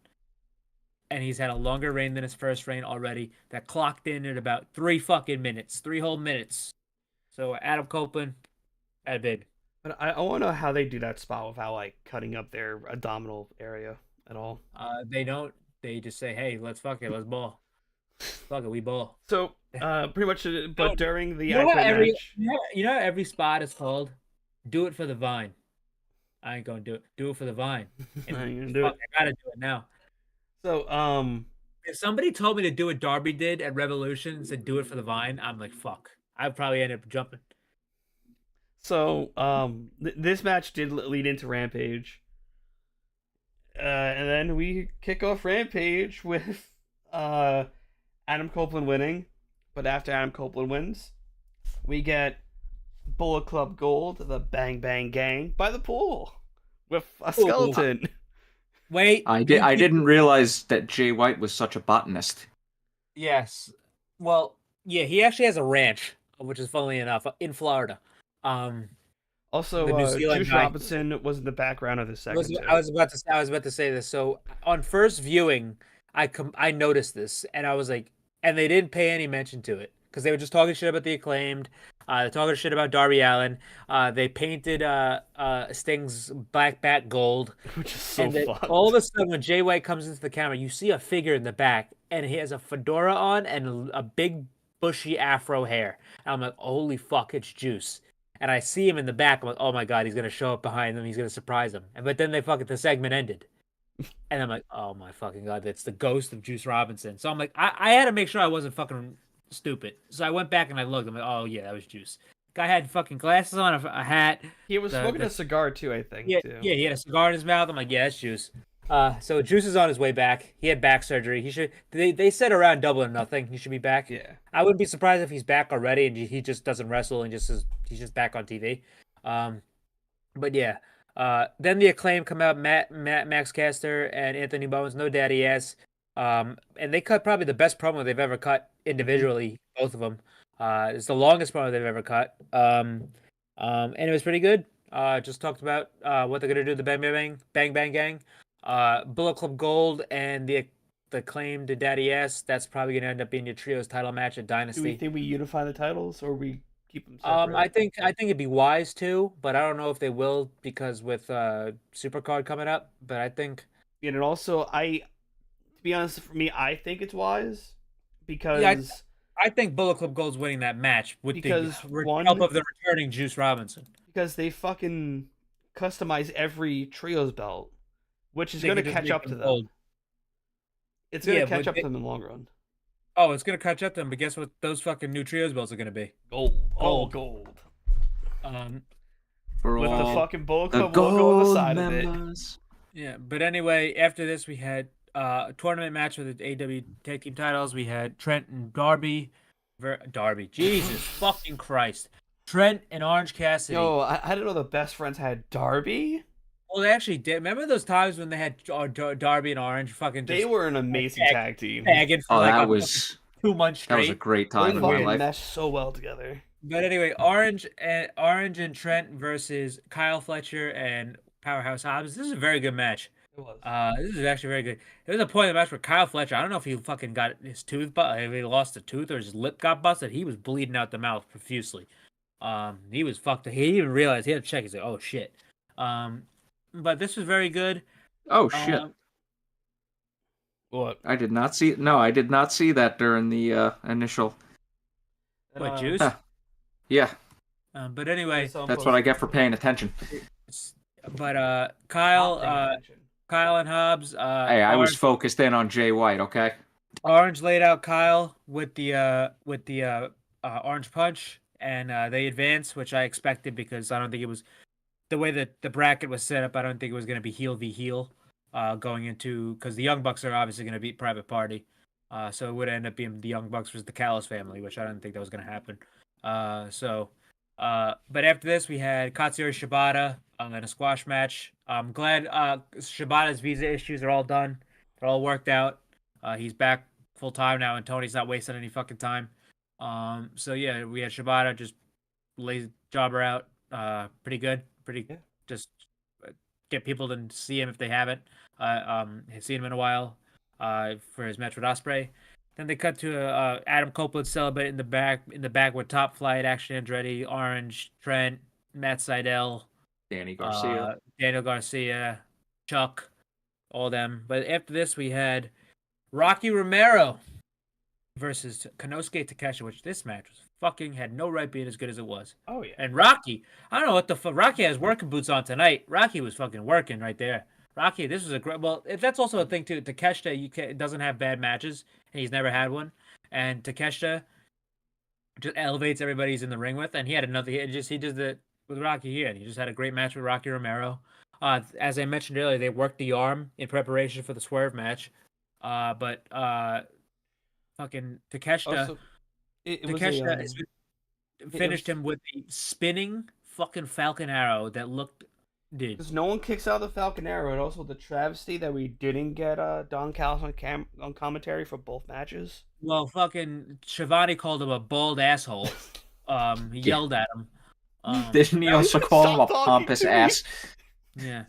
And he's had a longer reign than his first reign already. That clocked in at about 3 whole minutes. So Adam Copeland had a baby. But I want to know how they do that spot without like cutting up their abdominal area at all. They don't. They just say, "Hey, let's ball. Fuck it, we ball." So pretty much, but during the actual match, you know every spot is called "Do it for the Vine." I ain't gonna do it. Do it for the Vine. I ain't gonna do it. I gotta do it now. So if somebody told me to do what Darby did at Revolution and said "Do it for the Vine," I'm like, "Fuck." I'd probably end up jumping. So this match did lead into Rampage. And then we kick off Rampage with Adam Copeland winning. But after Adam Copeland wins, we get Bullet Club Gold, the Bang Bang Gang, by the pool with a skeleton. Wait. I didn't realize that Jay White was such a botanist. Yes. Well, yeah, he actually has a ranch, which is funnily enough in Florida. Also, Juice Robinson was in the background of the segment. I was about to say this. So on first viewing, I noticed this, and I was like, and they didn't pay any mention to it because they were just talking shit about the Acclaimed. They're talking shit about Darby Allin. They painted Sting's black bat gold, which is so fun. All of a sudden, when Jay White comes into the camera, you see a figure in the back, and he has a fedora on and a big bushy afro hair. And I'm like, holy fuck, it's Juice. And I see him in the back. I'm like, oh my god, he's gonna show up behind them. He's gonna surprise him. But then the segment ended, and I'm like, oh my fucking god, that's the ghost of Juice Robinson. So I'm like, I had to make sure I wasn't fucking stupid. So I went back and I looked. I'm like, oh yeah, that was Juice. Guy had fucking glasses on, a hat. He was smoking a cigar too, I think. Yeah, too. Yeah, he had a cigar in his mouth. I'm like, yeah, that's Juice. So Juice is on his way back. He had back surgery. He should. They said around Double or Nothing he should be back. Yeah. I wouldn't be surprised if he's back already and he just doesn't wrestle and he's just back on TV. But yeah. Then the Acclaim come out. Max Caster and Anthony Bowens. No daddy ass. And they cut probably the best promo they've ever cut individually. Both of them. It's the longest promo they've ever cut. And it was pretty good. Just talked about what they're gonna do. The Bang Bang Gang. Bullet Club Gold and the Acclaim to Daddy S. That's probably gonna end up being your trios title match at Dynasty. Do we think we unify the titles or we keep them separate? I think it'd be wise to, but I don't know if they will because with Supercard coming up. But I think. And also, to be honest, for me, I think it's wise because I think Bullet Club Gold's winning that match with the help of the returning Juice Robinson. Because they fucking customize every trios belt. Which is going to catch up to them. Gold. It's going to catch up to them in the long run. Oh, it's going to catch up to them, but guess what those fucking new trios belts are going to be? Gold. All gold. For with all the fucking Bullet Club logo on the side members. of it. Yeah, but anyway, after this we had a tournament match with the AEW Tag Team titles. We had Trent and Darby. Jesus fucking Christ. Trent and Orange Cassidy. Yo, I didn't know the best friends had Darby. Well, they actually did. Remember those times when they had Darby and Orange fucking They were an amazing tag team. Tagging for that was 2 months straight. That was a great time in my life. Meshed so well together. But anyway, Orange and Trent versus Kyle Fletcher and Powerhouse Hobbs. This is a very good match. It was. This is actually very good. There was a point in the match where Kyle Fletcher, I don't know if he fucking got his tooth, but if he lost a tooth or his lip got busted, he was bleeding out the mouth profusely. He was fucked. He didn't even realize he had to check. He's like, oh shit. But this was very good. Oh shit! What? I did not see. No, I did not see that during the initial. What, Juice? Yeah. But anyway, that's what I get for paying attention. But Kyle and Hobbs. Hey, I was focused in on Jay White. Okay. Orange laid out Kyle with the Orange Punch, and they advanced, which I expected because I don't think it was the way that the bracket was set up, I don't think it was going to be heel v heel going into, because the Young Bucks are obviously going to beat Private Party. So it would end up being the Young Bucks versus the Callis family, which I didn't think that was going to happen. But after this, we had Katsuyori Shibata in a squash match. I'm glad Shibata's visa issues are all done. They're all worked out. He's back full time now, and Tony's not wasting any fucking time. So yeah, we had Shibata just lazy jobber out. Pretty good. Just get people to see him if they haven't. Seen him in a while. For his match with Ospreay. Then they cut to Adam Copeland celebrating in the back with Top Flight, Action Andretti, Orange, Trent, Matt Sydal, Daniel Garcia, Chuck, all them. But after this, we had Rocky Romero versus Konosuke Takeshita, which this match was fucking had no right being as good as it was. Oh yeah. And Rocky, I don't know what the fuck. Rocky has working boots on tonight. Rocky was fucking working right there. Rocky, this was a great. Well, that's also a thing too. Takeshita doesn't have bad matches, and he's never had one. And Takeshita just elevates everybody he's in the ring with, and he had another. He did it with Rocky here, and he just had a great match with Rocky Romero. As I mentioned earlier, they worked the arm in preparation for the Swerve match. But fucking Takeshita, finished him with the spinning fucking Falcon Arrow that looked. Dude. Because no one kicks out the Falcon Arrow, and also the travesty that we didn't get Don Callis on commentary for both matches. Well, fucking Shivani called him a bald asshole. He yelled at him. Didn't he also call him a pompous ass? Yeah.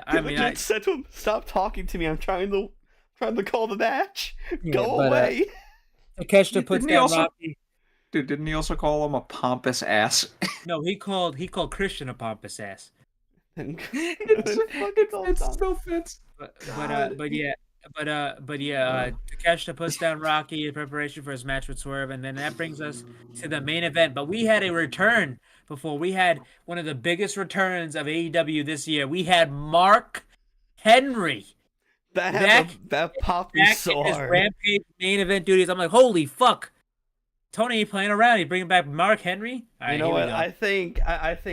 I said to him, "Stop talking to me. I'm trying to call the match. Yeah, Go away." Takeshita puts down Rocky. Dude, didn't he also call him a pompous ass? No, he called Christian a pompous ass. It still fits. Takeshita puts down Rocky in preparation for his match with Swerve, and then that brings us to the main event. But we had a return before. We had one of the biggest returns of AEW this year. We had Mark Henry. That popped me so his hard. Rampage main event duties. I'm like, holy fuck. Tony ain't playing around. He's bringing back Mark Henry. All right, you know what? I think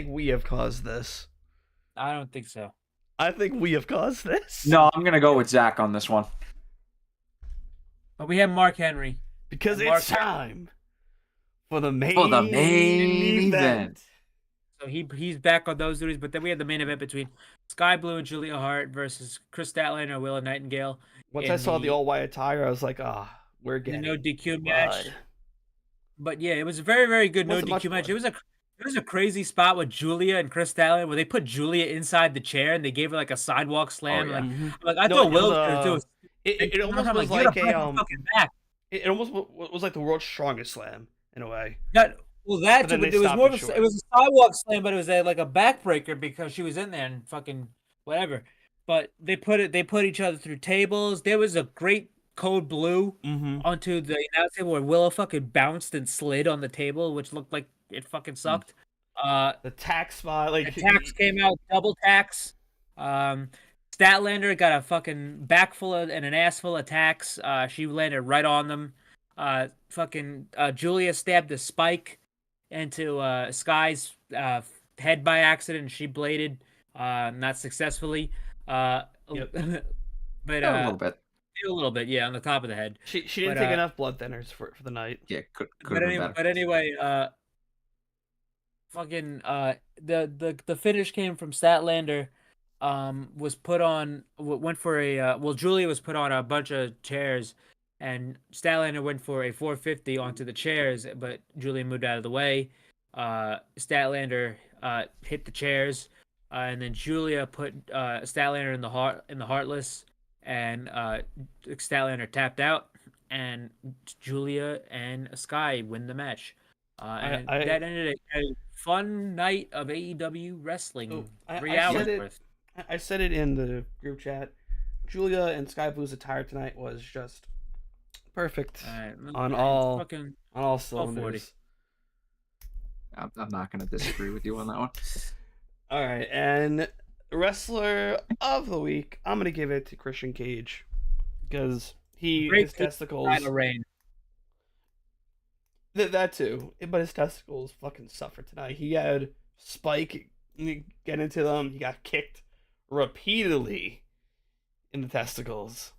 we have caused this. I don't think so. I think we have caused this. No, I'm gonna go with Zach on this one. But we have Mark Henry because it's time for the main event. So he's back on those duties. But then we had the main event between Sky Blue and Julia Hart versus Chris Statlander and Willa Nightingale. Once I saw the all white attire, I was like, we're getting no DQ match. But yeah, it was a very, very good no DQ match. It was a crazy spot with Julia and Chris Statlander where they put Julia inside the chair and they gave her like a sidewalk slam. I thought Will was going to do it. It almost was like it almost was like the world's strongest slam in a way. It was a sidewalk slam, but it was like a backbreaker because she was in there and fucking whatever. But they put each other through tables. There was a great code blue onto the announce table where Willow fucking bounced and slid on the table, which looked like it fucking sucked. The tax spot, like the tax came out, double tax. Statlander got a fucking back full of and an ass full of tax. She landed right on them. Julia stabbed a spike into Sky's head by accident, and she bladed, not successfully. But a little bit. A little bit, yeah, on the top of the head. She didn't take enough blood thinners for the night. Yeah, could but anyway, the finish came from Statlander. Was put on Julia was put on a bunch of chairs, and Statlander went for a 450 onto the chairs, but Julia moved out of the way. Statlander hit the chairs, and then Julia put Statlander in the Heartless. And Statlander tapped out, and Julia and Sky win the match. That ended a fun night of AEW wrestling. 3 hours worth. I said it in the group chat. Julia and Sky Blue's attire tonight was just perfect on all cylinders. I'm not going to disagree with you on that one. All right, and wrestler of the week, I'm gonna give it to Christian Cage because his testicles. That too, but his testicles fucking suffered tonight. He had Spike You get into them. He got kicked repeatedly in the testicles.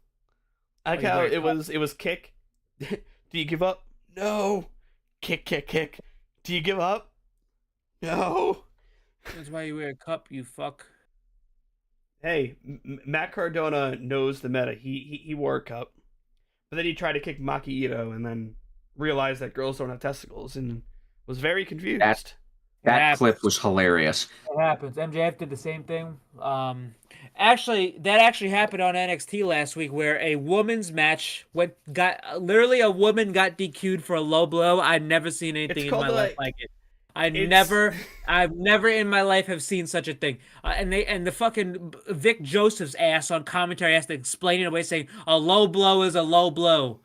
I like how it was kick. Do you give up? No. Kick, kick, kick. Do you give up? No. That's why you wear a cup, you fuck. Hey, Matt Cardona knows the meta. He wore a cup, but then he tried to kick Maki Ito and then realized that girls don't have testicles and was very confused. That clip was hilarious. It happens. MJF did the same thing. Actually, that actually happened on NXT last week, where a woman's match literally a woman got DQ'd for a low blow. I've never seen anything in my life like it. I've never in my life have seen such a thing. And the fucking Vic Joseph's ass on commentary has to explain it away, saying a low blow is a low blow.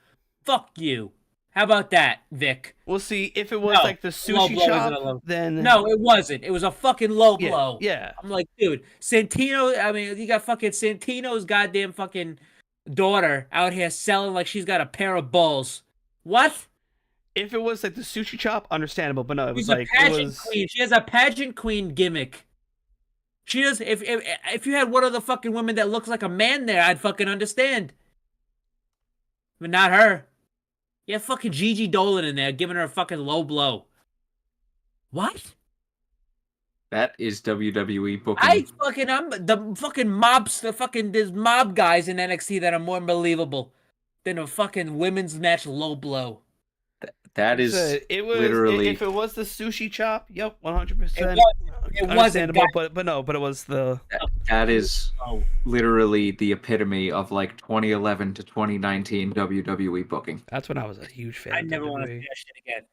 Fuck you. How about that, Vic? We'll see if it was like the sushi chop. Then no, it wasn't. It was a fucking low blow. Yeah. I'm like, dude, Santino. I mean, you got fucking Santino's goddamn fucking daughter out here selling like she's got a pair of balls. What? If it was like the sushi chop, understandable, but no, it was She's like a pageant queen. She has a pageant queen gimmick. She does. If you had one of the fucking women that looks like a man there, I'd fucking understand. But not her. You have fucking Gigi Dolan in there giving her a fucking low blow. What? That is WWE booking. I'm the fucking mobs. There's mob guys in NXT that are more believable than a fucking women's match low blow. That is literally. If it was the sushi chop, yep, 100%. It wasn't. But it was the. That is literally the epitome of like 2011 to 2019 WWE booking. That's when I was a huge fan. I never want to see that shit again.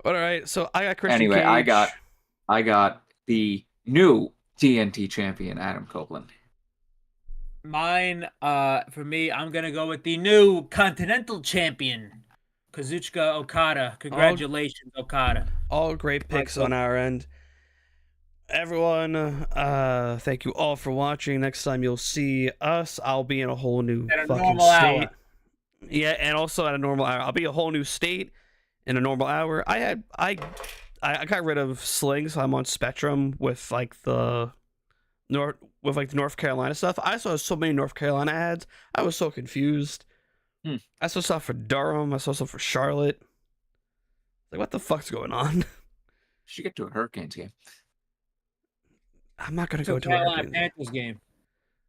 All right, so I got Christian Anyway, Cage. I got the new TNT champion, Adam Copeland. Mine, for me, I'm gonna go with the new Continental champion, Kazuchika Okada. Congratulations, Okada. All great picks on our end. Everyone, thank you all for watching. Next time you'll see us, I'll be in a whole new fucking state. Hour. Yeah, and also at a normal hour. I'll be a whole new state in a normal hour. I got rid of Sling, so I'm on Spectrum with like the North Carolina stuff. I saw so many North Carolina ads. I was so confused. I saw stuff for Durham. I saw stuff for Charlotte. Like, what the fuck's going on? Should get to a Hurricanes game. I'm not gonna go to a Hurricanes Panthers game.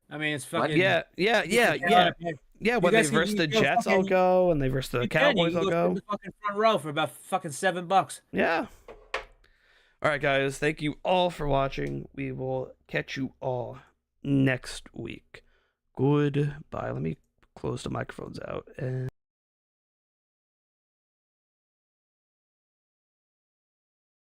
I mean, it's fucking. Yeah. When they verse the Jets, I'll go, and they verse the Cowboys, I'll go. The fucking front row for about fucking $7. Yeah. All right, guys. Thank you all for watching. We will catch you all next week. Goodbye. Let me close the microphones out and.